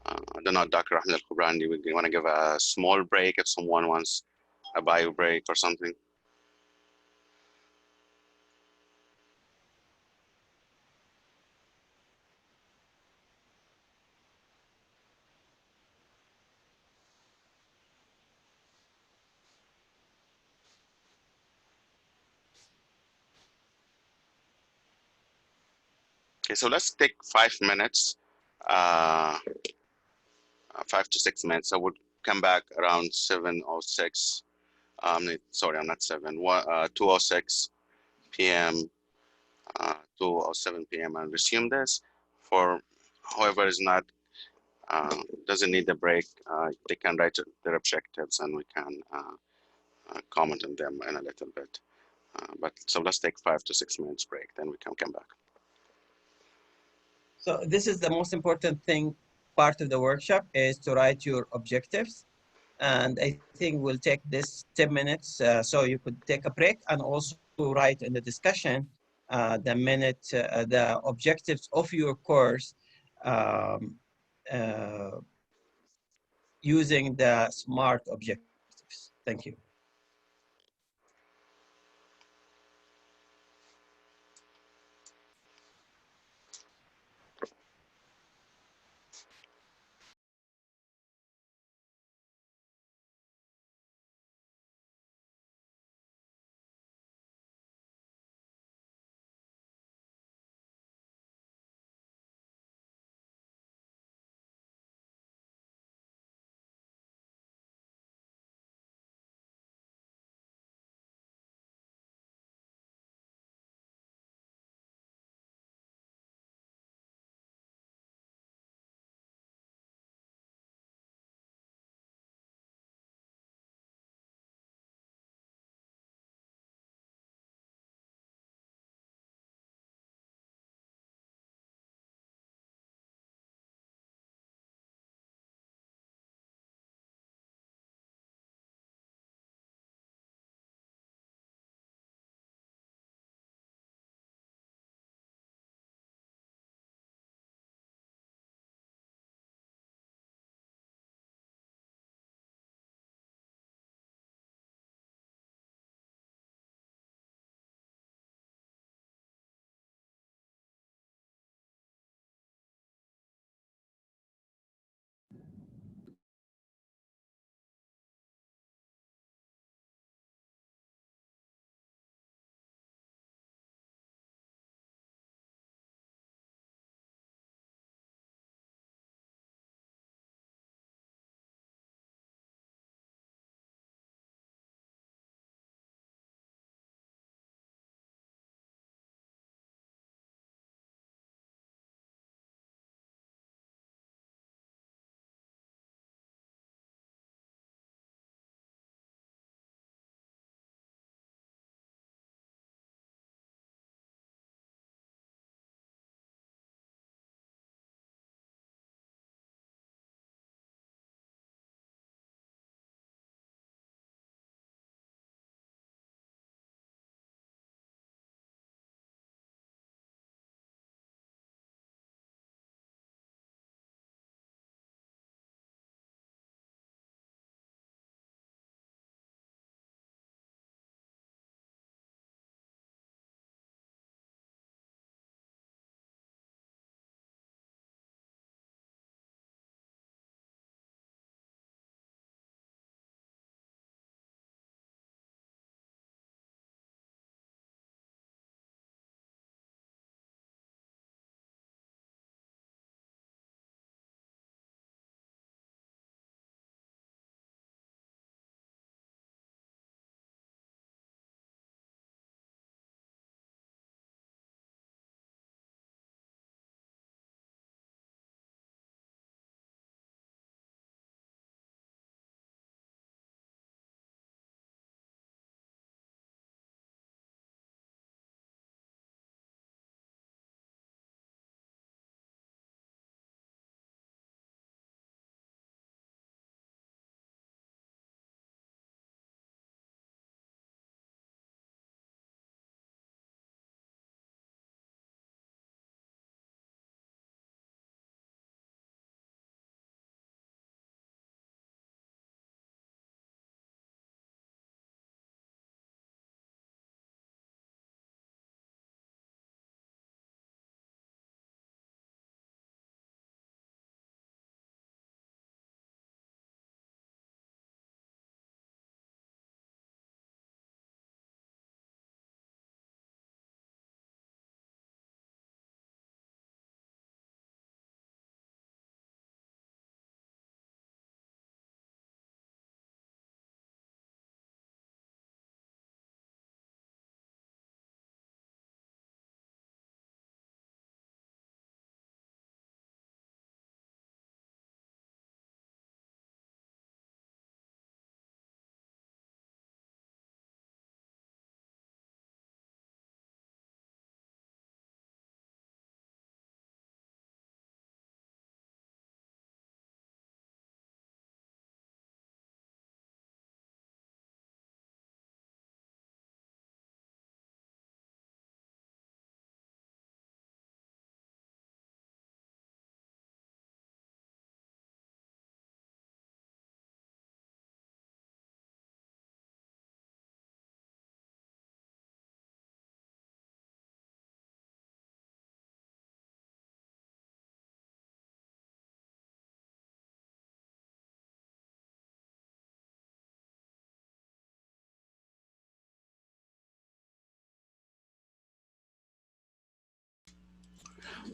I don't know, Dr. Ahmed Al-Kubrani, we want to give a small break if someone wants a bio break or something. Okay, so let's take 5 minutes, 5 to 6 minutes. So we'll come back around 7:06. Sorry, I'm not 7. 2:06 p.m. 2:07 p.m. and resume this. For whoever is not doesn't need the break, they can write their objectives and we can comment on them in a little bit. But so let's take 5 to 6 minutes break, then we can come back. So this is the most important thing, part of the workshop is to write your objectives. And I think we'll take this 10 minutes so you could take a break and also write in the discussion the objectives of your course using the SMART objectives. Thank you.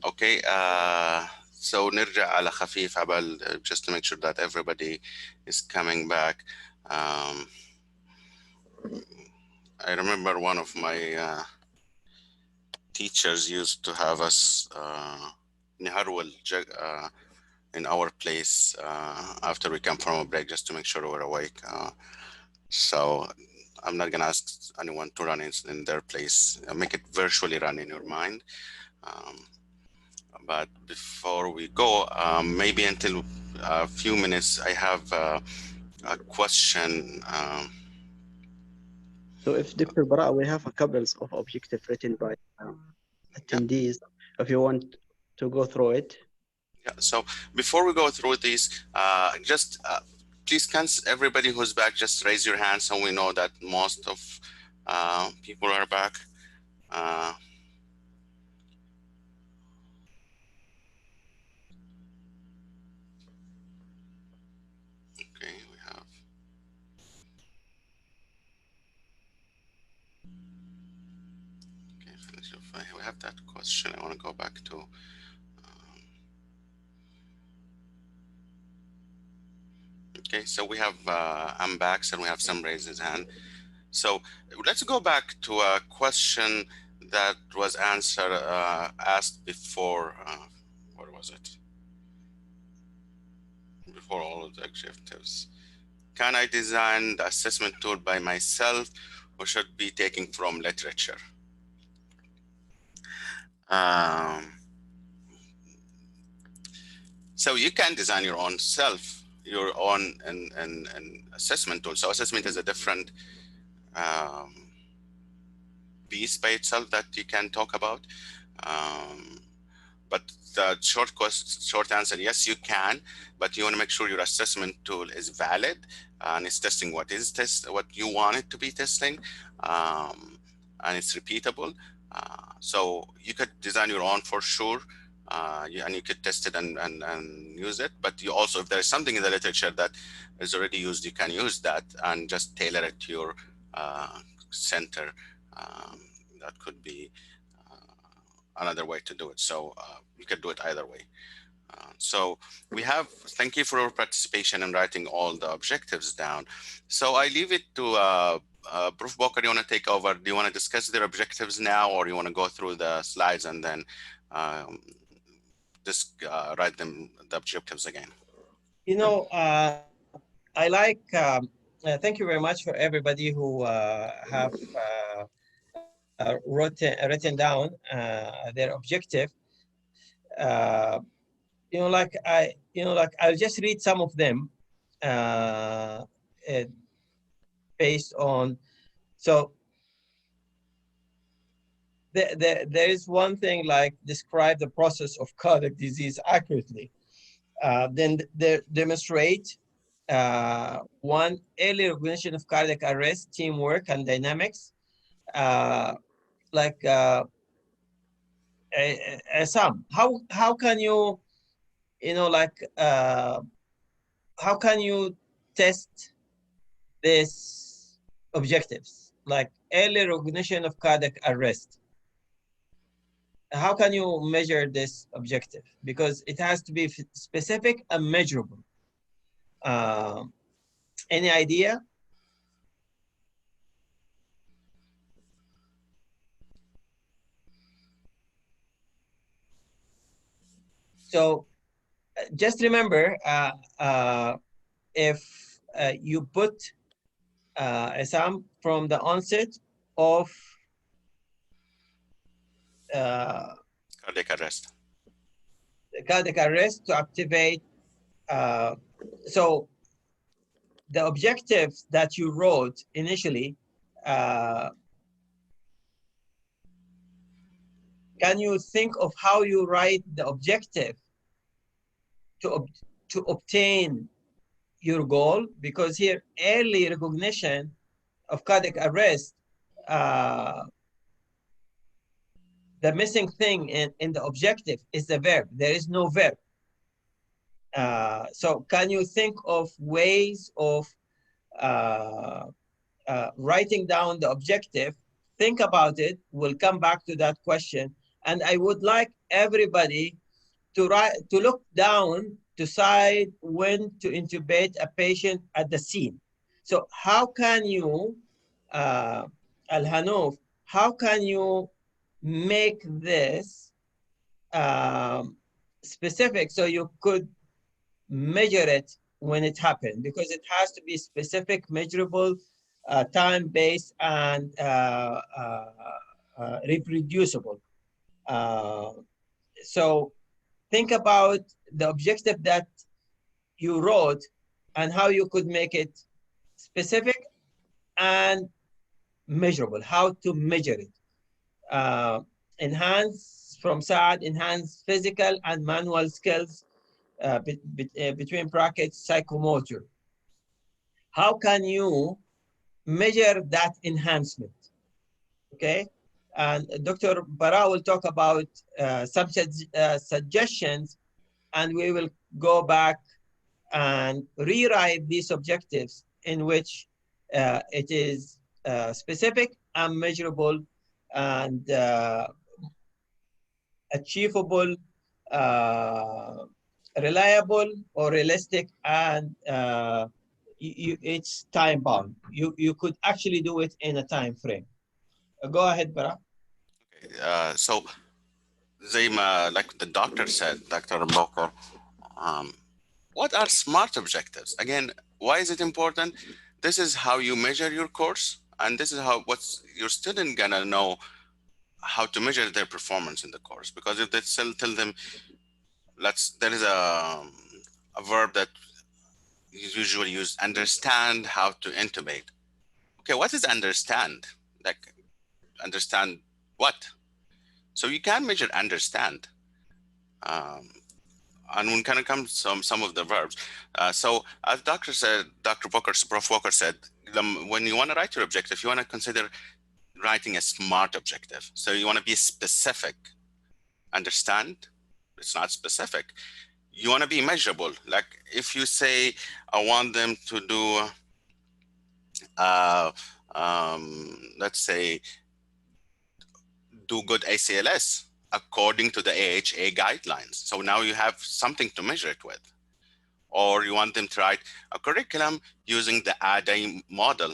Okay, so نرجع على خفيف عبال just to make sure that everybody is coming back. I remember one of my teachers used to have us نهرول in our place after we come from a break just to make sure we're awake. So I'm not gonna ask anyone to run in their place. Make it virtually run in your mind. But before we go, maybe until a few minutes, I have a question. So if Dr. Baraa, we have a couples of objective written by attendees. If you want to go through it. Yeah, so before we go through these, please can everybody who's back just raise your hand so we know that most of people are back. Okay, we have. Okay, finish your file. We have that question. I want to go back to. Okay, so we have I'm back, and we have some raised his hand. So let's go back to a question that was asked before. What was it? Before all of the objectives. Can I design the assessment tool by myself or should be taken from literature? So you can design your own assessment tool. So assessment is a different piece by itself that you can talk about. But the short answer, yes, you can, but you want to make sure your assessment tool is valid and it's testing what you want it to be testing, and it's repeatable. So you could design your own for sure, and you could test it and use it. But you also, if there is something in the literature that is already used, you can use that and just tailor it to your center. That could be another way to do it. So you could do it either way. So thank you for your participation in writing all the objectives down. So I leave it to Prof. Boker, you want to take over? Do you want to discuss their objectives now, or you want to go through the slides and then just write the objectives again? You know, I like, thank you very much for everybody who have written down their objective. I'll just read some of them based on, so there is one thing like describe the process of cardiac disease accurately. Then demonstrate one, early recognition of cardiac arrest, teamwork and dynamics. How can you, how can you test these objectives, like early recognition of cardiac arrest? How can you measure this objective? Because it has to be specific and measurable. Any idea? So just remember, if you put a sum from the onset of cardiac arrest. Cardiac arrest to activate. So the objectives that you wrote initially, can you think of how you write the objective to obtain your goal? Because here, early recognition of cardiac arrest, the missing thing in the objective is the verb. There is no verb. So can you think of ways of writing down the objective? Think about it. We'll come back to that question And I would like everybody to look down, to decide when to intubate a patient at the scene. So how can you, Al-Hanouf, how can you make this specific so you could measure it when it happened? Because it has to be specific, measurable, time-based, and reproducible. So think about the objective that you wrote and how you could make it specific and measurable, how to measure it. Enhance, from Saad, enhance physical and manual skills, between brackets, psychomotor. How can you measure that enhancement? Okay, and Dr. Baraa will talk about some suggestions, and we will go back and rewrite these objectives in which it is specific and measurable and achievable, reliable or realistic, and it's time bound. You could actually do it in a time frame. Go ahead, Baraa. So, like the doctor said, Dr. Boker, what are SMART objectives? Again, why is it important? This is how you measure your course, and this is how what's your student gonna know how to measure their performance in the course. Because if they still tell them, there is a verb that is usually used, understand how to intubate. Okay, what is understand? Like, understand what? So you can measure understand. And when kind of comes some of the verbs. So as Dr. Boker, Prof. Boker said, when you want to write your objective, you want to consider writing a SMART objective. So you want to be specific. Understand? It's not specific. You want to be measurable. Like if you say, I want them to do, let's say, do good ACLS according to the AHA guidelines. So now you have something to measure it with. Or you want them to write a curriculum using the ADDIE model.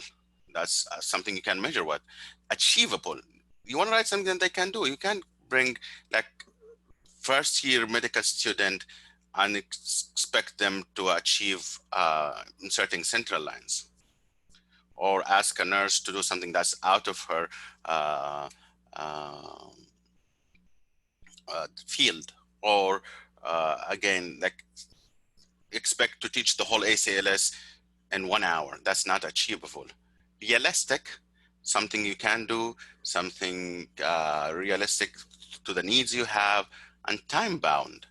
That's something you can measure with. Achievable. You want to write something that they can do. You can't bring like first year medical student and expect them to achieve inserting central lines. Or ask a nurse to do something that's out of her field, or again, like expect to teach the whole ACLS in 1 hour. That's not achievable. Realistic, something you can do, something realistic to the needs you have, and time bound.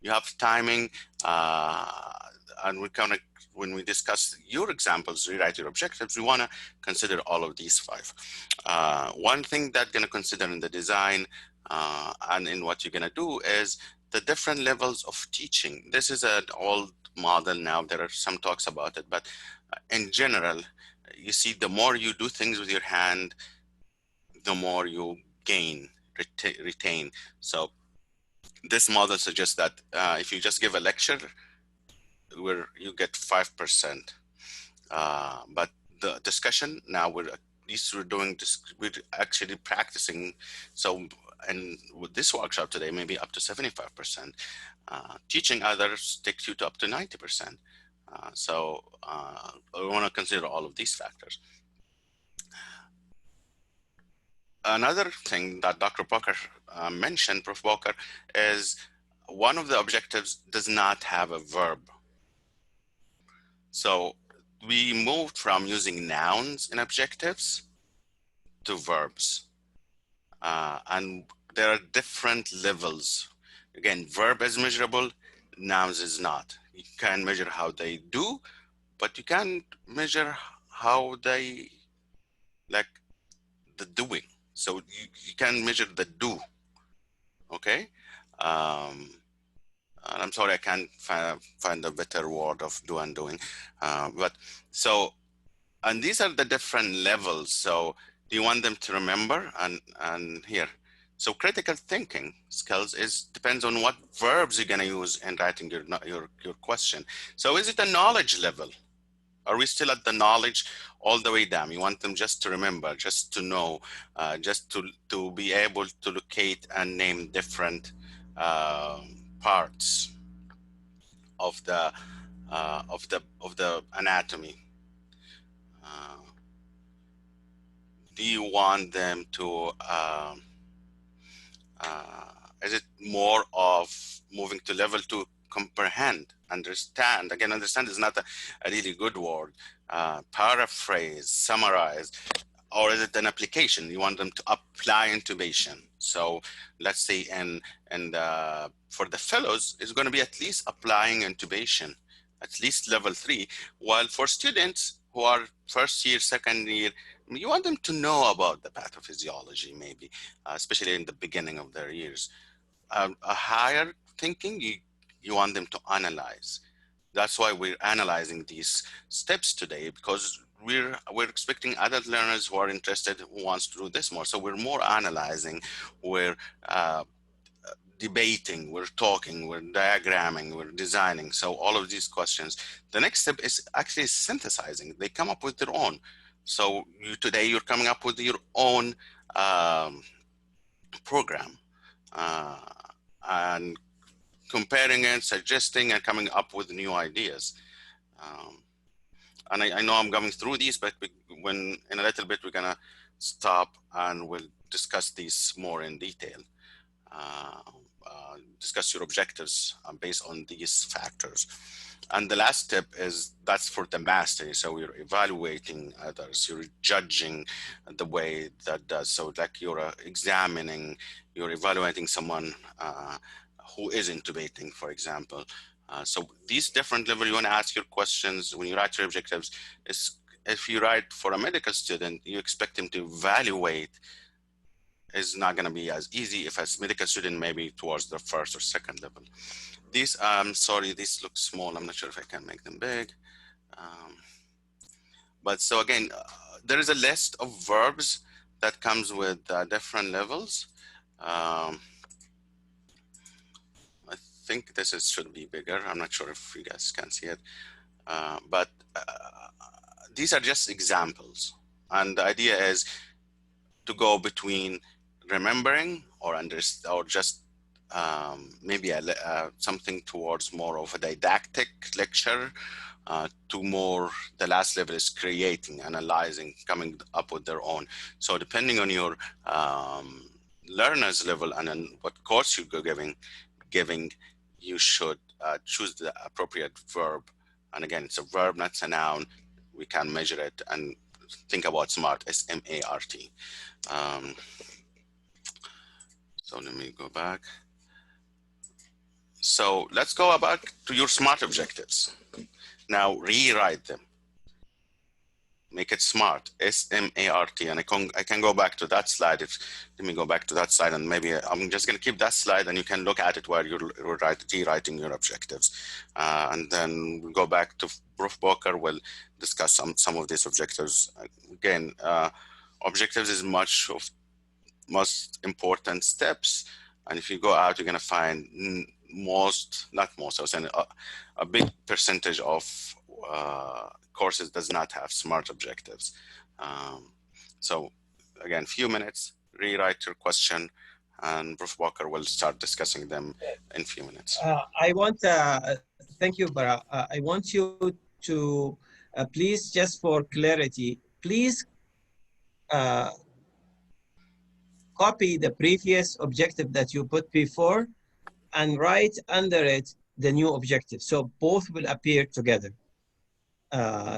You have timing, and we kind of, when we discuss your examples, rewrite your objectives, we want to consider all of these 5. One thing that going to consider in the design and in what you're going to do is the different levels of teaching. This is an old model now. There are some talks about it, but in general, you see, the more you do things with your hand, the more you gain, retain. So this model suggests that if you just give a lecture, where you get 5%, but the discussion now we're actually practicing. So, and with this workshop today, maybe up to 75%. Teaching others takes you to up to 90%. So we want to consider all of these factors. Another thing that Dr. Boker mentioned, Prof. Boker, is one of the objectives does not have a verb. So we moved from using nouns in objectives to verbs. And there are different levels. Again, verb is measurable, nouns is not. You can measure how they do, but you can't measure how they, like the doing. So you can measure the do, okay? And I'm sorry, I can't find a better word of do and doing. But so, and these are the different levels. So do you want them to remember? And here, So critical thinking skills depends on what verbs you're gonna use in writing your question. So is it a knowledge level? Are we still at the knowledge all the way down? You want them just to remember, just to know, just to be able to locate and name different parts of the anatomy. Do you want them to? Is it more of moving to level 2, comprehend, understand? Again, understand is not a really good word. Paraphrase, summarize, or is it an application? You want them to apply intubation. So let's say for the fellows, it's going to be at least applying intubation, at least level 3. While for students who are first year, second year, you want them to know about the pathophysiology, maybe, especially in the beginning of their years. A higher thinking, you want them to analyze. That's why we're analyzing these steps today, because we're expecting adult learners who are interested, who wants to do this more. So we're more analyzing, we're debating, we're talking, we're diagramming, we're designing. So all of these questions. The next step is actually synthesizing. They come up with their own. So today you're coming up with your own program and comparing it, suggesting, and coming up with new ideas. And I know I'm going through these, but in a little bit, we're gonna stop and we'll discuss these more in detail. Discuss your objectives based on these factors. And the last step that's for the mastery. So you're evaluating others, you're judging the way that does. So like you're examining, you're evaluating someone who is intubating, for example. So these different levels, you want to ask your questions when you write your objectives. If you write for a medical student, you expect him to evaluate. Is not going to be as easy if as medical student, maybe towards the first or second level. These, sorry, these look small. I'm not sure if I can make them big. But so again, there is a list of verbs that comes with different levels. I think this should be bigger. I'm not sure if you guys can see it. But these are just examples. And the idea is to go between remembering or just maybe something towards more of a didactic lecture to more, the last level is creating, analyzing, coming up with their own. So depending on your learner's level and on what course you're giving, you should choose the appropriate verb. And again, it's a verb, not a noun. We can measure it and think about SMART, S-M-A-R-T. So let me go back. So let's go back to your SMART objectives. Now rewrite them. Make it SMART, S-M-A-R-T. And I can go back to that slide. Let me go back to that slide, and maybe I'm just going to keep that slide and you can look at it while you're rewriting your objectives. And then we'll go back to Prof. Boker. We'll discuss some of these objectives. Again, objectives is most important steps. And if you go out, you're going to find not most, I was saying a big percentage of courses does not have SMART objectives. So again, few minutes, rewrite your question, and Prof. Boker will start discussing them in a few minutes. Thank you, Baraa. I want you to please, just for clarity, please copy the previous objective that you put before and write under it the new objective. So both will appear together.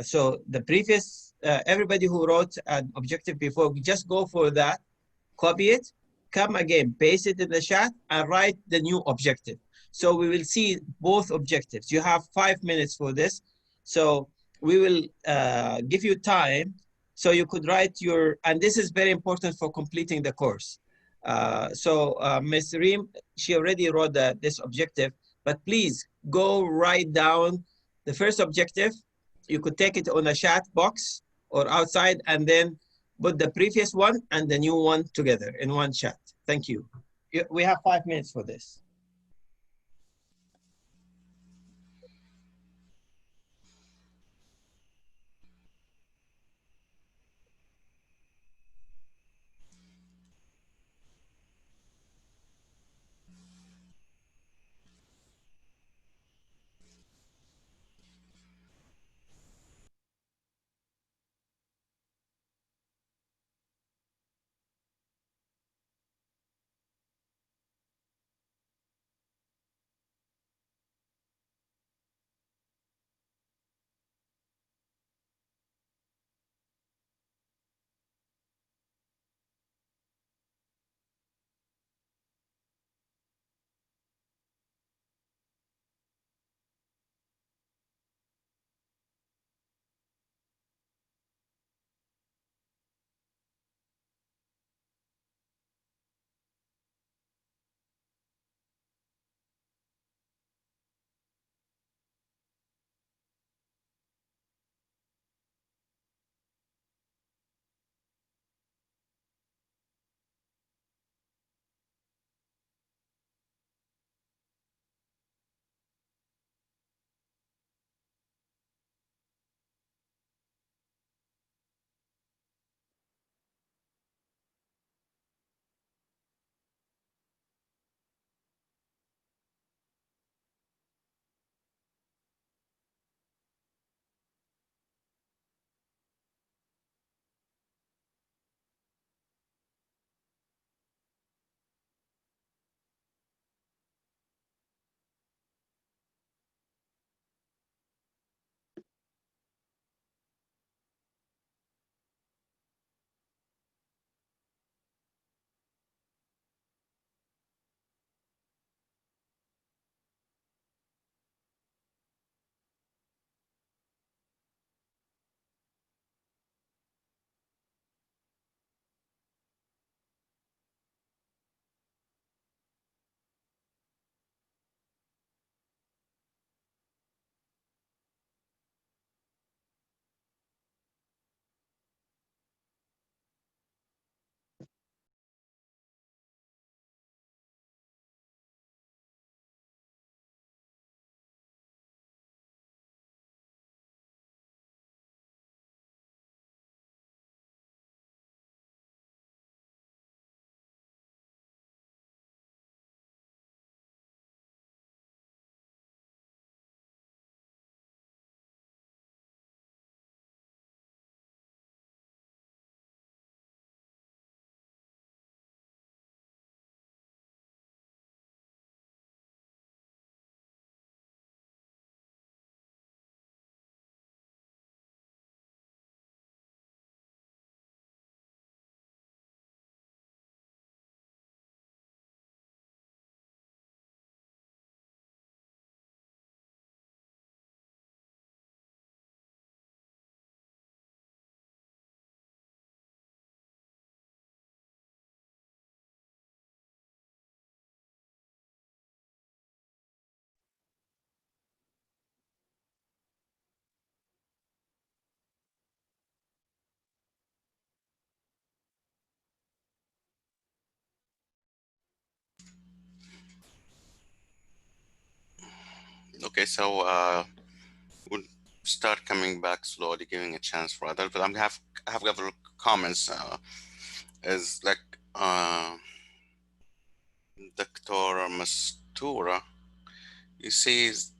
So the previous, everybody who wrote an objective before, just go for that, copy it, come again, paste it in the chat, and write the new objective. So we will see both objectives. You have 5 minutes for this. So we will give you time so you could write and this is very important for completing the course. Ms. Reem, she already wrote this objective, but please go write down the first objective. You could take it on a chat box or outside and then put the previous one and the new one together in one chat. Thank you. We have 5 minutes for this. Okay, so we'll start coming back slowly, giving a chance for others. But I have a couple of comments. Is like Dr. Mastura, he says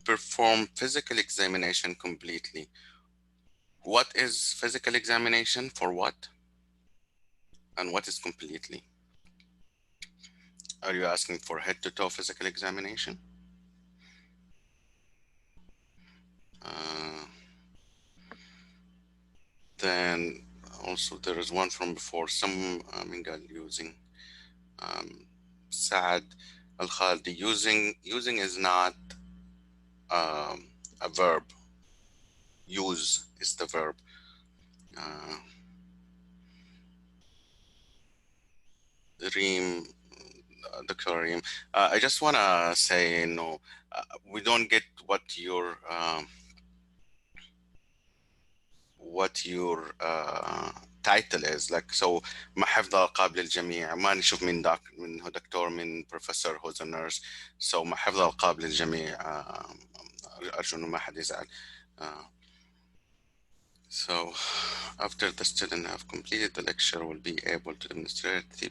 perform physical examination completely. What is physical examination for what? And what is completely? Are you asking for head to toe physical examination? Then also there is one from before, some Mingal using Saad Al-Khaldi. Using is not a verb. Use is the verb. Reem, Dr. Reem, I just want to say, we don't get what you're title is. Like, so ما حفظ الألقاب للجميع، ما نشوف من هو دكتور من professor who's a nurse. So ما حفظ الألقاب للجميع. أرجو إنه ما حد يزعل. So after the student have completed the lecture, will be able to demonstrate the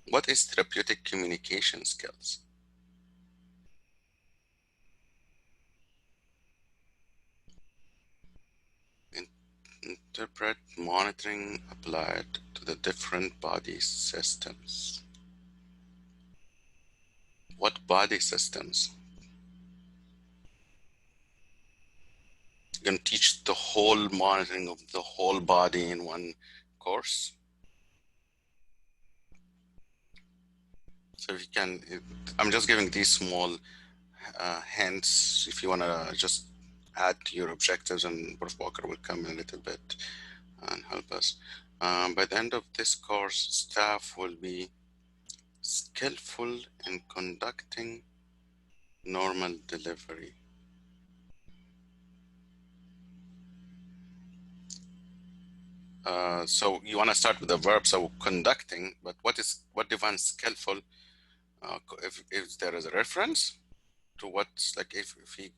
what is therapeutic communication skills? Interpret monitoring applied to the different body systems. What body systems? You're going to teach the whole monitoring of the whole body in one course. So if you can, I'm just giving these small hints. If you want to just add to your objectives, and Prof. Boker will come in a little bit and help us. By the end of this course, staff will be skillful in conducting normal delivery. So you want to start with the verb, so conducting, but what defines skillful? If there is a reference to what's like, if he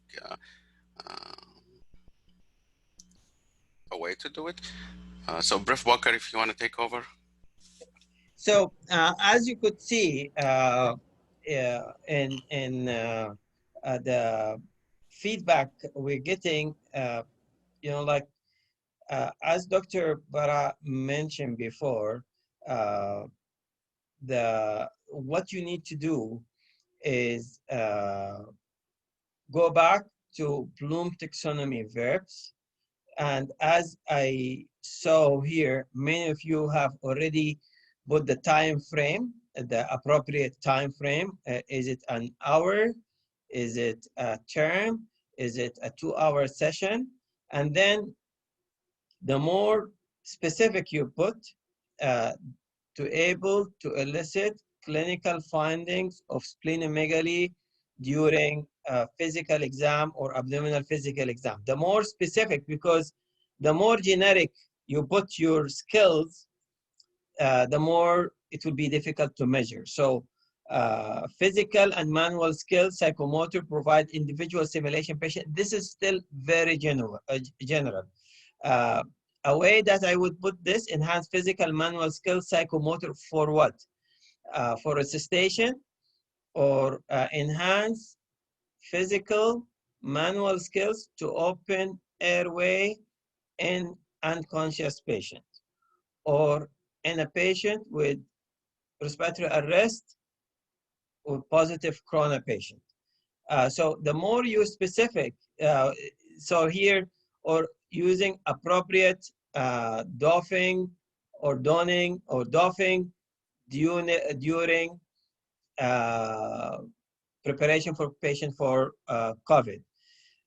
a way to do it. So Prof. Boker, if you want to take over. So as you could see in the feedback we're getting, you know, like as Dr. Baraa mentioned before, what you need to do is go back to Bloom taxonomy verbs. And as I saw here, many of you have already put the time frame, the appropriate time frame. Is it an hour? Is it a term? Is it a 2-hour session? And then the more specific you put, to able to elicit clinical findings of splenomegaly during a physical exam or abdominal physical exam. The more specific, because the more generic you put your skills, the more it will be difficult to measure. So physical and manual skills, psychomotor, provide individual simulation patient. This is still very general. A way that I would put this, enhance physical, manual skills, psychomotor for what? For resuscitation, or enhance physical, manual skills to open airway in unconscious patient, or in a patient with respiratory arrest or positive corona patient. So the more you specific, so here, or using appropriate doffing or donning or doffing during preparation for patient for COVID.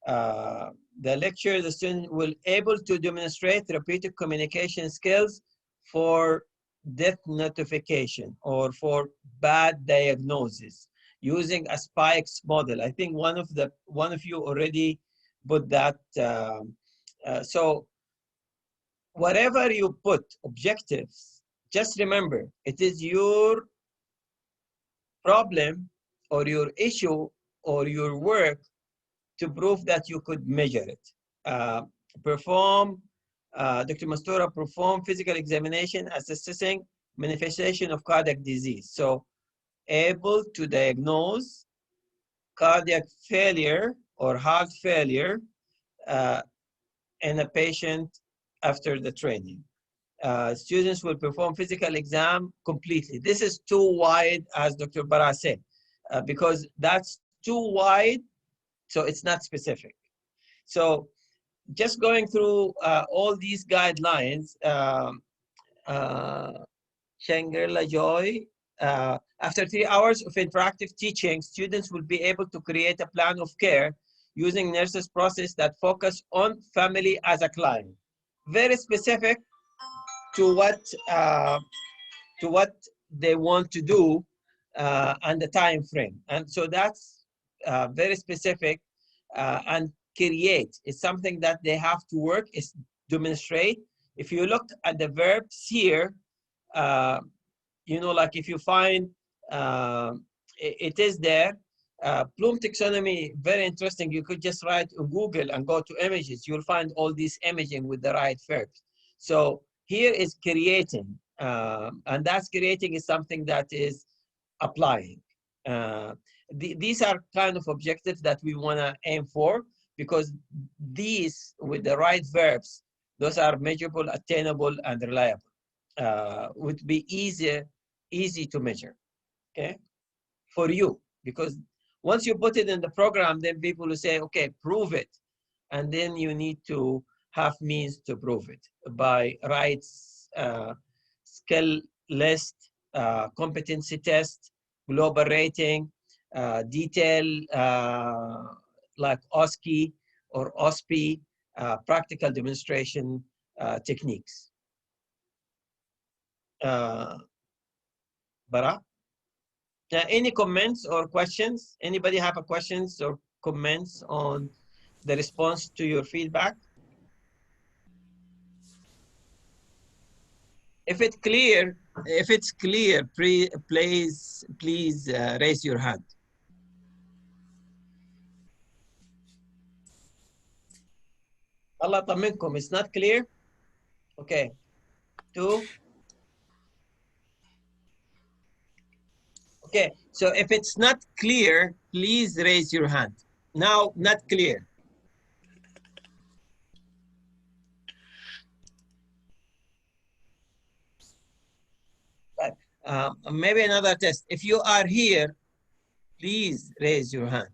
The lecture, the student will able to demonstrate therapeutic communication skills for death notification or for bad diagnosis using a spikes model. I think one of you already put that. So whatever you put objectives, just remember it is your problem or your issue or your work to prove that you could measure it. Dr. Mastura perform physical examination assessing manifestation of cardiac disease. So able to diagnose cardiac failure or heart failure in a patient after the training. Students will perform physical exam completely. This is too wide, as Dr. Baraa said, because that's too wide, so it's not specific. So just going through all these guidelines, Shangri-La Joy, after 3 hours of interactive teaching, students will be able to create a plan of care using nurses' process that focus on family as a client. Very specific to what they want to do and the time frame. And so that's very specific and create. It's something that they have to work. It's demonstrate. If you look at the verbs here, you know, like if you find it is there. Bloom taxonomy, very interesting. You could just write on Google and go to images. You'll find all these imaging with the right verbs. So here is creating, and that's creating is something that is applying. These are kind of objectives that we want to aim for, because these, with the right verbs, those are measurable, attainable, and reliable. Would be easy to measure, okay, for you, because once you put it in the program, then people will say, okay, prove it, and then you need to have means to prove it by right skill list, competency test, global rating, detail like OSCE or OSPI, practical demonstration techniques. Baraa? Any comments or questions? Anybody have a questions or comments on the response to your feedback? If it's clear, please raise your hand. Allah taminkum, it's not clear? Okay. 2. Okay, so if it's not clear, please raise your hand. Now, not clear. But maybe another test. If you are here, please raise your hand.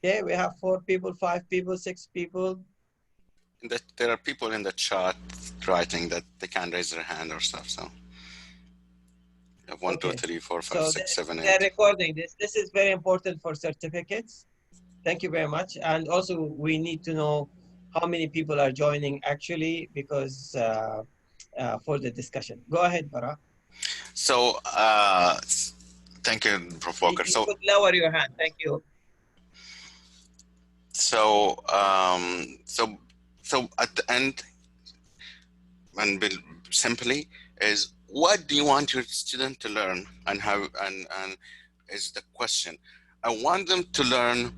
Okay, we have 4 people, 5 people, 6 people. There are people in the chat writing that they can't raise their hand or stuff. So 1, Okay. 2, 3, 4, 5, So 6, 7, 8. they're recording this. This is very important for certificates. Thank you very much. And also, we need to know how many people are joining actually, because for the discussion. Go ahead, Baraa. So thank you, Prof. Boker. You So could lower your hand. Thank you. So at the end, and simply is, what do you want your student to learn, and how, and is the question. I want them to learn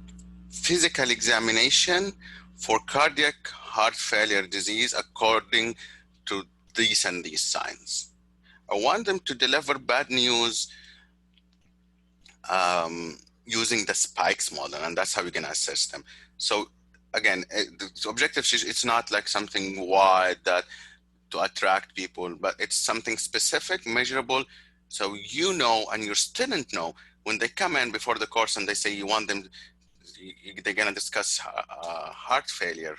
physical examination for cardiac heart failure disease according to these and these signs. I want them to deliver bad news using the spikes model, and that's how we're going to assess them. So again, the objective is, it's not like something wide that to attract people, but it's something specific, measurable, so you know and your student know when they come in before the course and they say you want them, they're going to discuss heart failure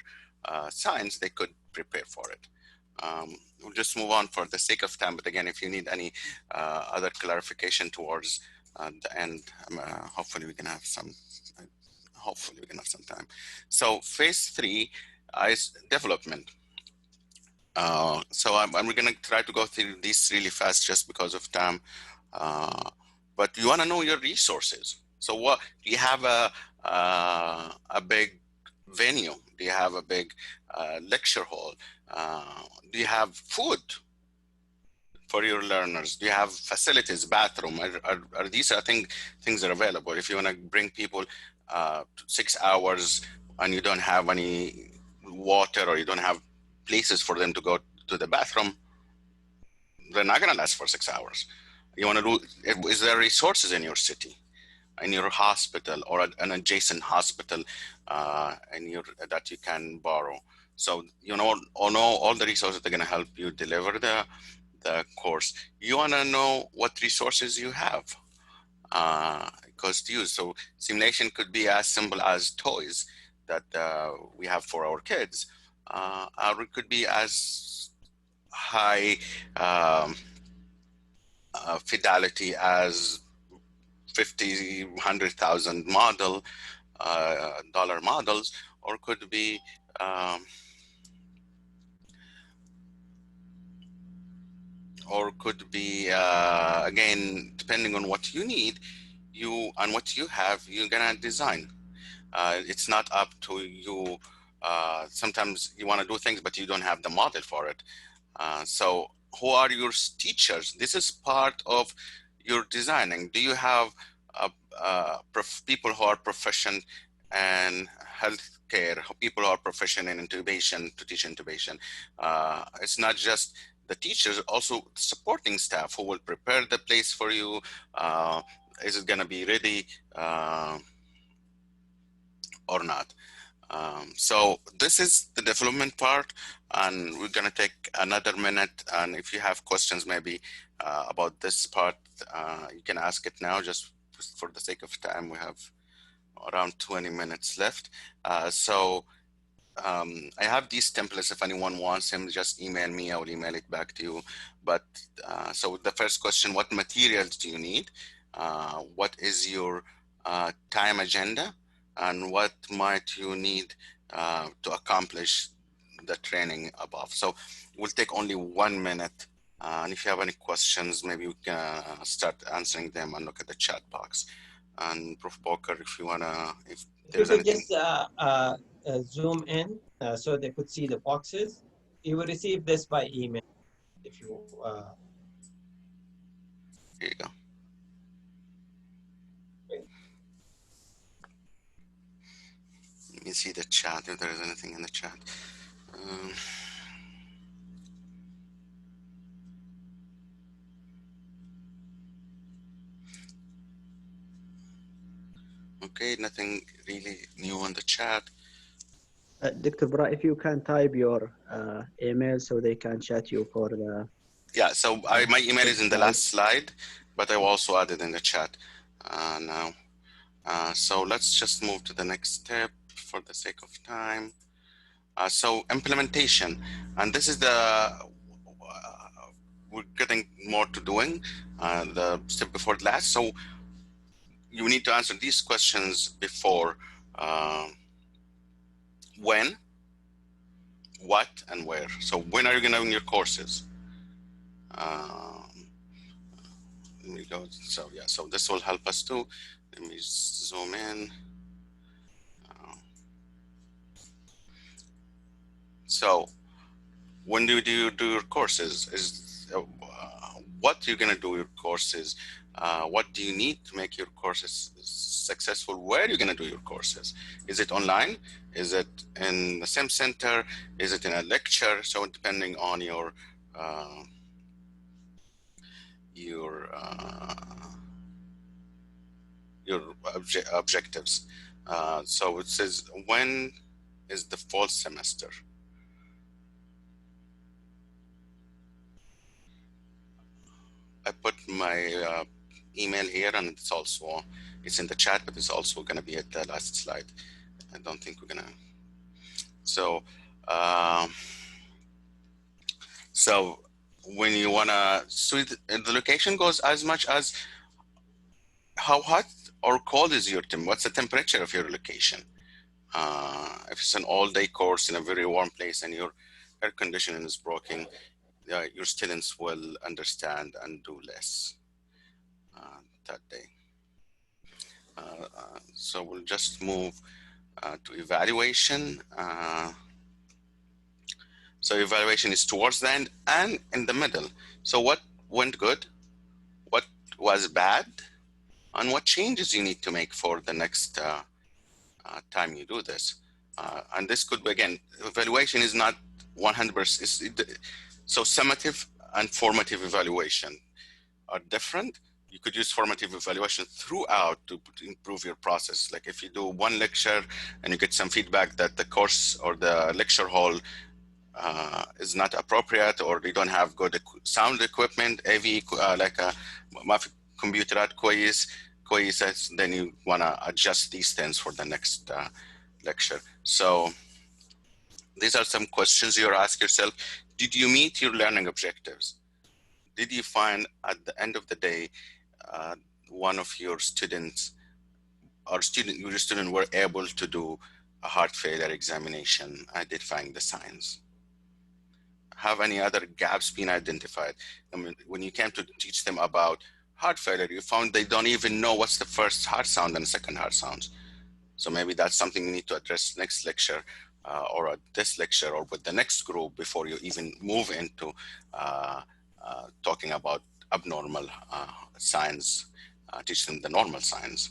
signs, they could prepare for it. We'll just move on for the sake of time, but again, if you need any other clarification towards the end, hopefully we can have some time. So phase 3 is development. So we're going to try to go through these really fast just because of time. But you want to know your resources. So what do you have? A big venue? Do you have a big lecture hall? Do you have food for your learners? Do you have facilities, bathroom? Are these, I think, things are available. If you want to bring people 6 hours and you don't have any water, or you don't have places for them to go to the bathroom, they're not going to last for 6 hours. You want to do, is there resources in your city, in your hospital, or an adjacent hospital that you can borrow? So you know all the resources that are going to help you deliver the course. You want to know what resources you have. It goes to you. So simulation could be as simple as toys that we have for our kids, or it could be as high fidelity as $50,000, $100,000 model, dollar models, or could be or could be, again, depending on what you need, and what you have, you're gonna design. It's not up to you. Sometimes you want to do things, but you don't have the model for it. So who are your teachers? This is part of your designing. Do you have people who are proficient in healthcare, people who are proficient in intubation to teach intubation? It's not just the teachers, also supporting staff who will prepare the place for you. Is it going to be ready or not? So this is the development part, and we're going to take another minute. And if you have questions maybe about this part, you can ask it now. Just for the sake of time, we have around 20 minutes left. I have these templates. If anyone wants them, just email me. I will email it back to you. But so the first question, what materials do you need? What is your time agenda? And what might you need to accomplish the training above? So we'll take only 1 minute. And if you have any questions, maybe we can start answering them and look at the chat box. And Prof. Boker, if you wanna, if there's you could anything. just zoom in so they could see the boxes. You will receive this by email if you. Here you go. Let me see the chat, if there is anything in the chat. Okay, nothing really new on the chat. Dr. Baraa, if you can type your email so they can chat you for the... Yeah, so my email is in the last slide, but I will also add it in the chat now. So let's just move to the next step for the sake of time. So implementation, and this is we're getting more to doing, the step before the last. So you need to answer these questions before when, what, and where. So when are you going to own your courses? Let me go. So yeah, so this will help us too. Let me zoom in. So when do you do your courses? What you're going to do your courses? What do you need to make your courses successful? Where are you going to do your courses? Is it online? Is it in the same center? Is it in a lecture? So depending on your objectives. So it says, when is the fall semester? I put my email here, and it's in the chat, but it's also going to be at the last slide. I don't think we're going to. So, so when you want to, so the location goes as much as how hot or cold is your what's the temperature of your location? If it's an all-day course in a very warm place and your air conditioning is broken, your students will understand and do less that day. So we'll just move to evaluation. So evaluation is towards the end and in the middle. So what went good? What was bad? And what changes you need to make for the next time you do this? And this could be, again, evaluation is not 100%. So summative and formative evaluation are different. You could use formative evaluation throughout to improve your process. Like if you do one lecture and you get some feedback that the course or the lecture hall is not appropriate, or they don't have good sound equipment, AV, like ما في كمبيوترات كويسة, then you want to adjust these things for the next lecture. So these are some questions you ask yourself. Did you meet your learning objectives? Did you find at the end of the day, one of your students or your student were able to do a heart failure examination, identifying the signs? have any other gaps being identified. I mean, when you came to teach them about heart failure, you found they don't even know what's the first heart sound and the second heart sounds. So maybe that's something you need to address next lecture, or at this lecture, or with the next group before you even move into talking about abnormal signs, teach them the normal signs.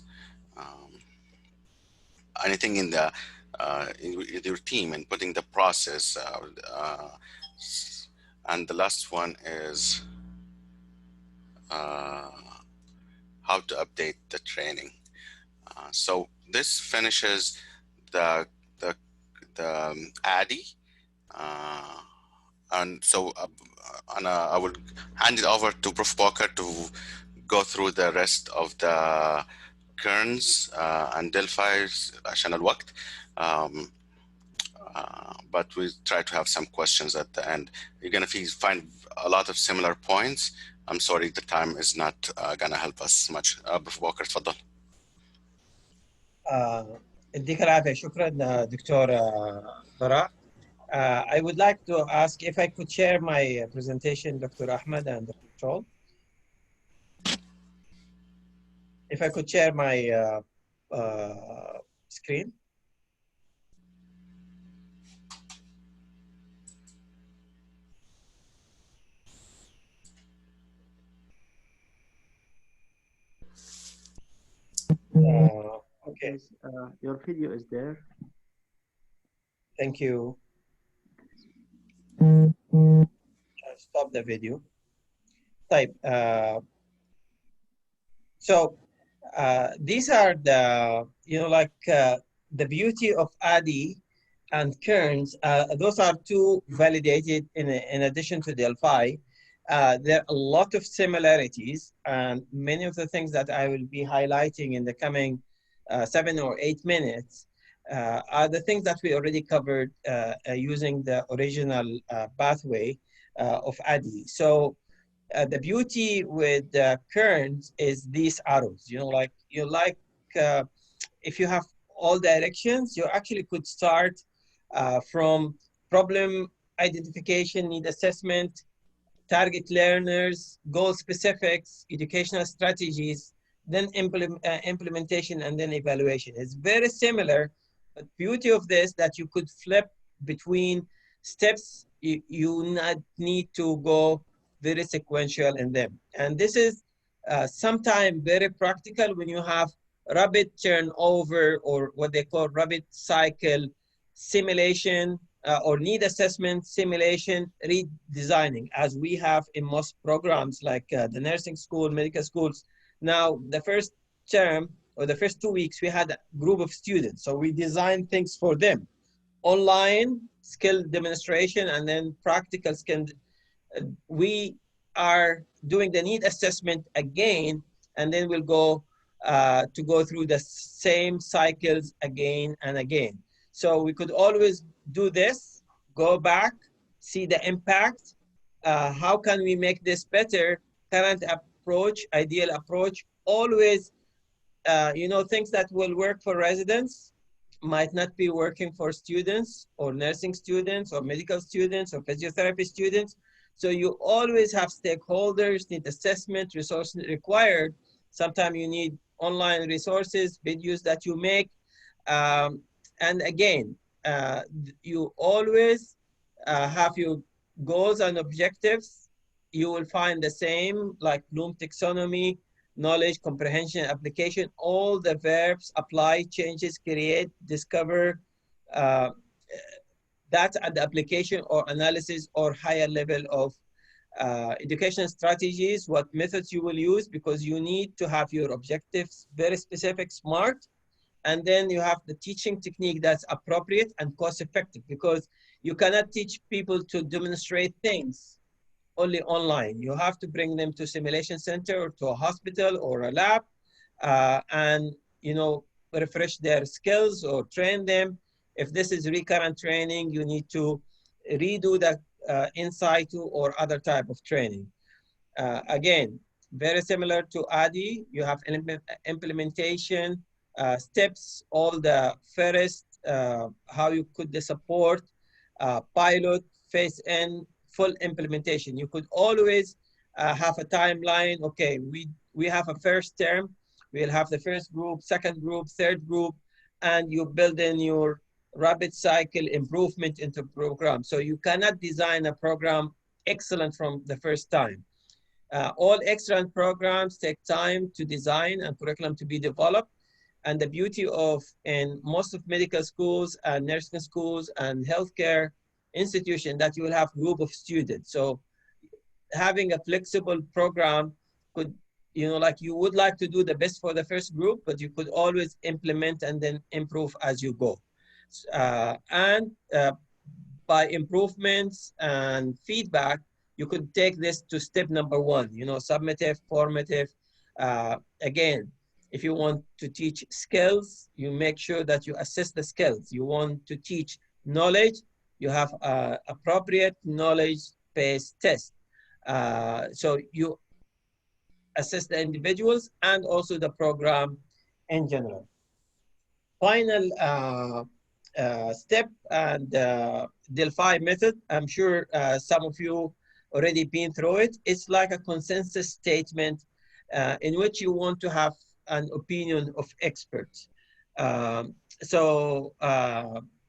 Anything in the in your team and putting the process. And the last one is how to update the training. So this finishes the ADDIE, and so I will hand it over to Prof. Boker to go through the rest of the Kerns and Delphi عشان الوقت. But we try to have some questions at the end. You're going to find a lot of similar points. I'm sorry the time is not going to help us much. Prof. Boker, تفضل. يديك العافية. شكرا دكتور براء. I would like to ask if I could share my presentation, Dr. Ahmed and Dr. Troll. If I could share my screen. Okay. Your video is there. Thank you. Stop the video. Type. So these are the, the beauty of ADDIE and Kerns. Those are two validated in addition to Delphi. There are a lot of similarities, and many of the things that I will be highlighting in the coming 7 or 8 minutes are the things that we already covered using the original pathway of ADDIE. So the beauty with Kerns is these arrows. If you have all directions, you actually could start from problem identification, need assessment, target learners, goal specifics, educational strategies, then implementation, and then evaluation. It's very similar, but beauty of this that you could flip between steps. You not need to go very sequential in them. And this is sometimes very practical when you have rapid turnover, or what they call rapid cycle simulation, or need assessment simulation redesigning, as we have in most programs like the nursing school, medical schools. Now, the first term or the first 2 weeks, we had a group of students. So we designed things for them. Online skill demonstration and then practical skill. We are doing the need assessment again, and then we'll go to go through the same cycles again and again. So we could always do this, go back, see the impact. How can we make this better? Current approach, ideal approach. Always, things that will work for residents might not be working for students or nursing students or medical students or physiotherapy students. So you always have stakeholders, need assessment, resources required. Sometimes you need online resources, videos that you make. And again, you always have your goals and objectives. You will find the same, like Bloom taxonomy, knowledge, comprehension, application, all the verbs, apply, changes, create, discover, that at the application or analysis or higher level of education strategies, what methods you will use, because you need to have your objectives very specific, smart. And then you have the teaching technique that's appropriate and cost effective, because you cannot teach people to demonstrate things only online. You have to bring them to simulation center or to a hospital or a lab and, refresh their skills or train them. If this is recurrent training, you need to redo the in situ or other type of training. Again, very similar to ADDIE, you have implementation, steps, all the first, how you could support, pilot, phase in, full implementation. You could always have a timeline. Okay, we have a first term, we'll have the first group, second group, third group, and you build in your rapid cycle improvement into program. So you cannot design a program excellent from the first time. All excellent programs take time to design and curriculum to be developed. And the beauty of in most of medical schools and nursing schools and healthcare institutions that you will have group of students. So having a flexible program could, like you would like to do the best for the first group, but you could always implement and then improve as you go. By improvements and feedback, you could take this to step number 1, summative, formative. Again, if you want to teach skills, you make sure that you assess the skills. You want to teach knowledge, you have appropriate knowledge-based test. So you assess the individuals and also the program in general. Final step and Delphi method. I'm sure some of you already been through it. It's like a consensus statement in which you want to have an opinion of experts.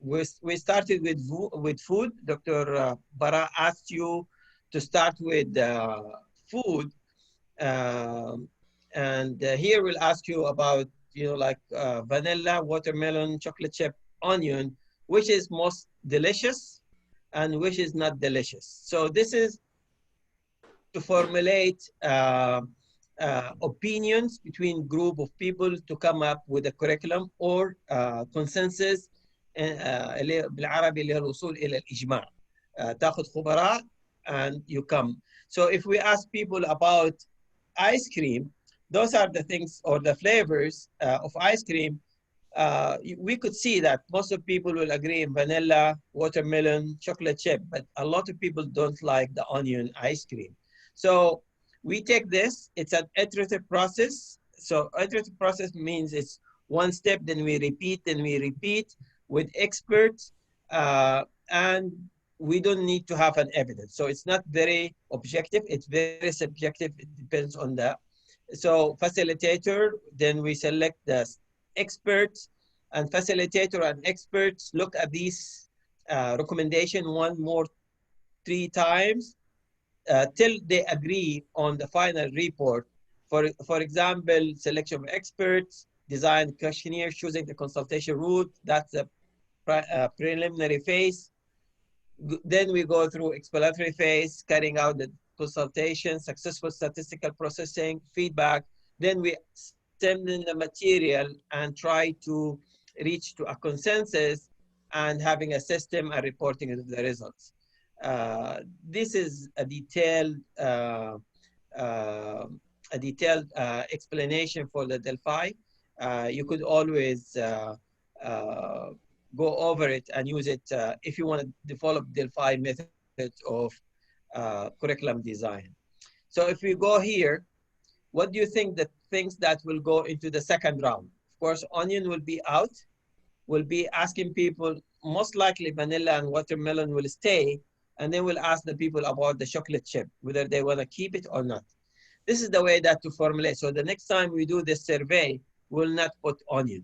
We started with food. Dr. Baraa asked you to start with food. Here we'll ask you about, vanilla, watermelon, chocolate chip, onion, which is most delicious and which is not delicious. So this is to formulate opinions between group of people to come up with a curriculum or consensus بالعربي اللي هو الوصول إلى الإجماع. تاخذ خبراء and you come. So if we ask people about ice cream, those are the things or the flavors of ice cream. We could see that most of people will agree in vanilla, watermelon, chocolate chip, but a lot of people don't like the onion ice cream. So we take this, it's an iterative process. So iterative process means it's one step, then we repeat with experts, and we don't need to have an evidence. So it's not very objective, it's very subjective, it depends on the, so facilitator, then we select the experts, and facilitator and experts look at these recommendation 3 times till they agree on the final report. For example, selection of experts, design questionnaire, choosing the consultation route, that's the preliminary phase. Then we go through exploratory phase, carrying out the consultation, successful statistical processing, feedback. Then we send in the material and try to reach to a consensus and having a system and reporting of the results. This is a detailed explanation for the Delphi. You could always go over it and use it if you want to develop Delphi methods of curriculum design. So if we go here, what do you think the things that will go into the second round? Of course, onion will be out. We'll be asking people, most likely vanilla and watermelon will stay, and then we'll ask the people about the chocolate chip, whether they want to keep it or not. This is the way that to formulate. So the next time we do this survey, we'll not put onion.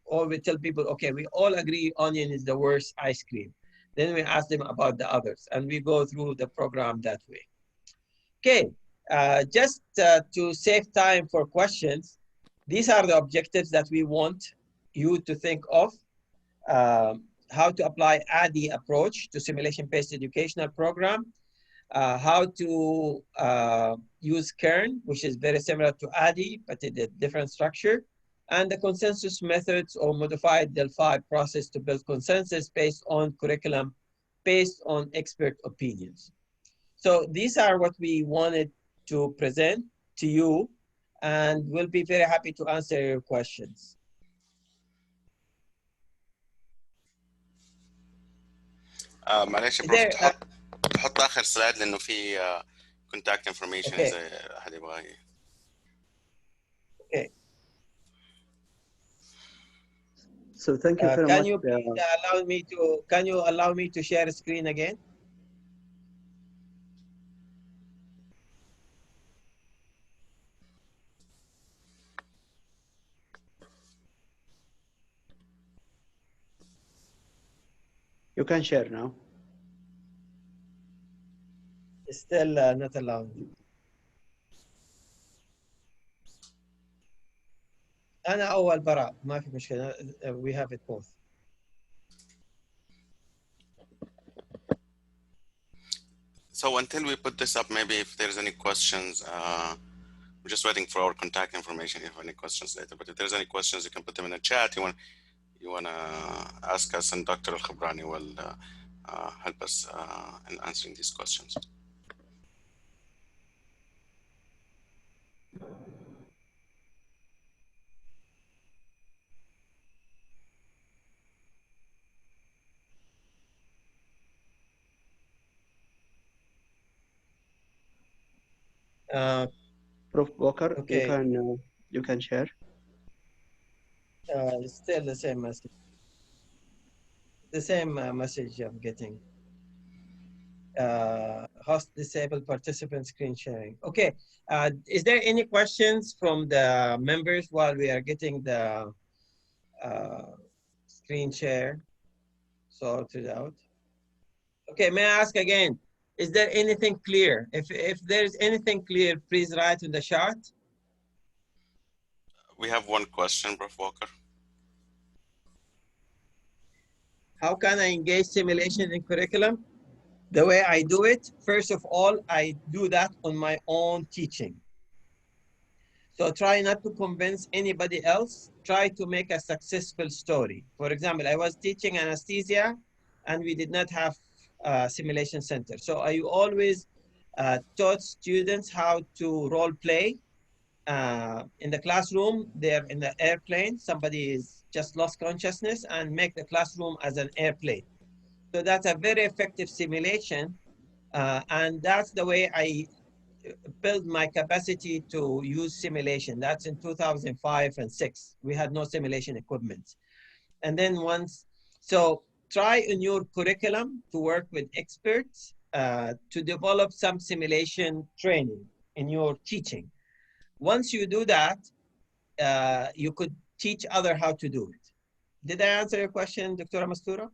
Or we tell people, okay, we all agree onion is the worst ice cream. Then we ask them about the others, and we go through the program that way. Okay, just to save time for questions, these are the objectives that we want you to think of. How to apply ADDIE approach to simulation-based educational program. How to use Kerns, which is very similar to ADDIE, but in a different structure. And the consensus methods or modified Delphi process to build consensus based on curriculum, based on expert opinions. So these are what we wanted to present to you, and we'll be very happy to answer your questions. معلش يا بروف تحط اخر سلايد لانه في contact information اذا احد يبغى. Okay. So thank you very much. Can you allow me to share screen again? You can share now. It's still not allowed. أنا أول براء ما في مشكلة. We have it both. So until we put this up, maybe if there's any questions, we're just waiting for our contact information. If any questions later, but if there's any questions, you can put them in the chat. You want to ask us, and Dr. Al-Khabrani will help us in answering these questions. Prof. Boker, Okay. you can share. Still the same message. The same message I'm getting. Host disabled participant screen sharing. Okay. Is there any questions from the members while we are getting the screen share sorted out? Okay, may I ask again, is there anything clear? If there's anything clear, please write in the chat. We have one question, Prof. Boker. How can I engage simulation in curriculum? The way I do it, first of all, I do that on my own teaching. So try not to convince anybody else. Try to make a successful story. For example, I was teaching anesthesia and we did not have a simulation center. So I always taught students how to role play. In the classroom, they're in the airplane. Somebody is just lost consciousness and make the classroom as an airplane. So that's a very effective simulation. And that's the way I build my capacity to use simulation. That's in 2005 and 6. We had no simulation equipment. And then so try in your curriculum to work with experts to develop some simulation training in your teaching. Once you do that, you could teach others how to do it. Did I answer your question, Dr. Mastura?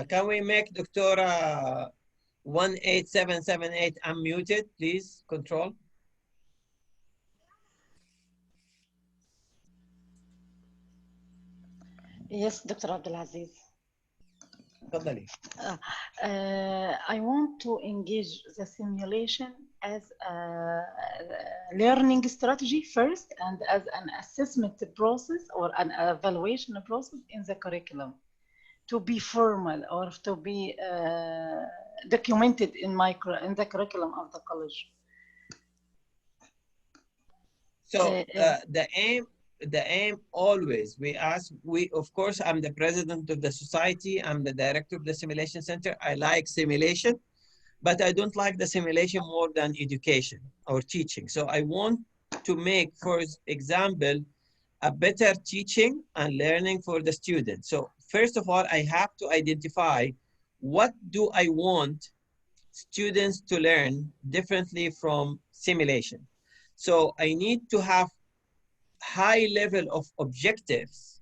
Can we make Dr. 18778 unmuted, please? Control. Yes, Dr. Abdulaziz. تفضلي. I want to engage the simulation as a learning strategy first and as an assessment process or an evaluation process in the curriculum to be formal or to be documented in the curriculum of the college. So the aim always, of course, I'm the president of the society, I'm the director of the simulation center. I like simulation, but I don't like the simulation more than education or teaching. So I want to make, for example, a better teaching and learning for the students. So first of all, I have to identify what do I want students to learn differently from simulation. So I need to have high level of objectives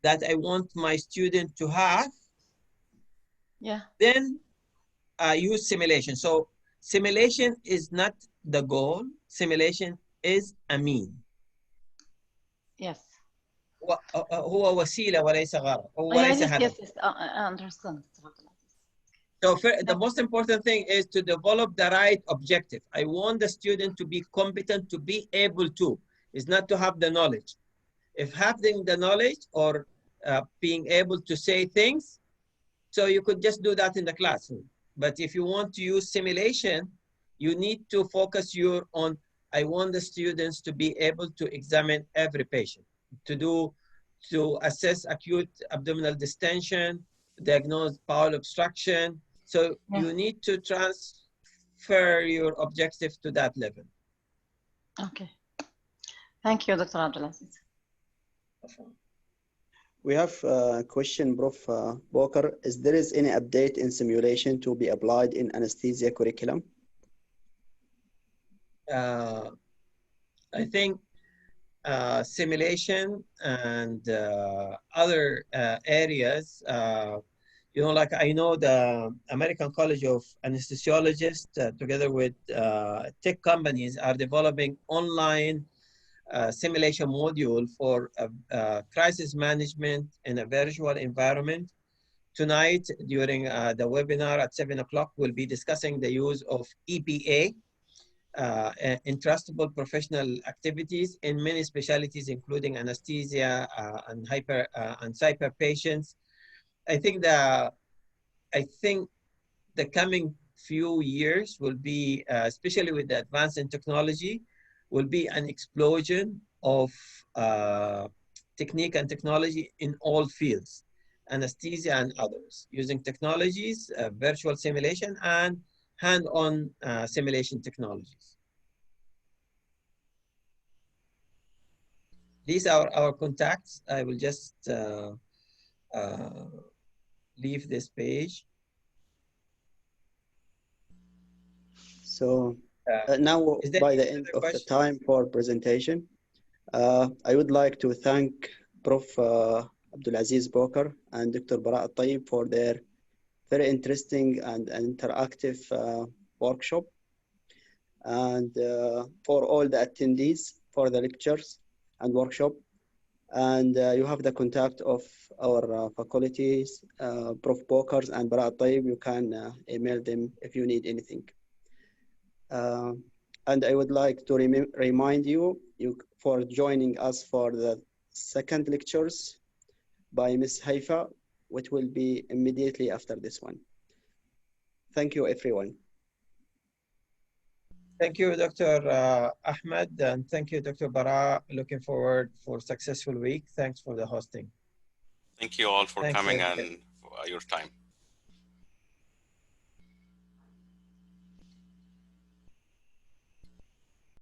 that I want my student to have. Yeah. Then I use simulation. So simulation is not the goal. Simulation is a mean. Yes. هو وسيلة وليس غرض. وليس هدف. Yes, I understand. So the most important thing is to develop the right objective. I want the student to be competent, to be able to. It's not to have the knowledge. If having the knowledge or being able to say things, so you could just do that in the classroom. But if you want to use simulation, you need to focus on, I want the students to be able to examine every patient, to assess acute abdominal distension, diagnose bowel obstruction. So you need to transfer your objective to that level. Okay. Thank you, Dr. Abdulaziz. We have a question, Prof. Boker. Is there any update in simulation to be applied in anesthesia curriculum? I think simulation and other areas, like I know the American College of Anesthesiologists, together with tech companies, are developing online simulation module for crisis management in a virtual environment. Tonight, during the webinar at 7 o'clock, we'll be discussing the use of EPA, entrustable professional activities in many specialties, including anesthesia and CYPER patients. I think the coming few years will be, especially with the advance in technology, will be an explosion of technique and technology in all fields, anesthesia and others, using technologies, virtual simulation, and hand-on simulation technologies. These are our contacts. I will just leave this page. So now, by the end of the time for presentation, I would like to thank Prof. Abdulaziz Boker and Dr. Baraa Tayeb for their very interesting and interactive workshop, and for all the attendees for the lectures and workshop. And you have the contact of our faculties, Prof. Boker and Baraa Tayeb. You can email them if you need anything. And I would like to remind you for joining us for the second lectures by Ms. Haifa, which will be immediately after this one. Thank you, everyone. Thank you, Dr. Ahmed, and thank you, Dr. Baraa. Looking forward for a successful week. Thanks for the hosting. Thank you all for coming and your time.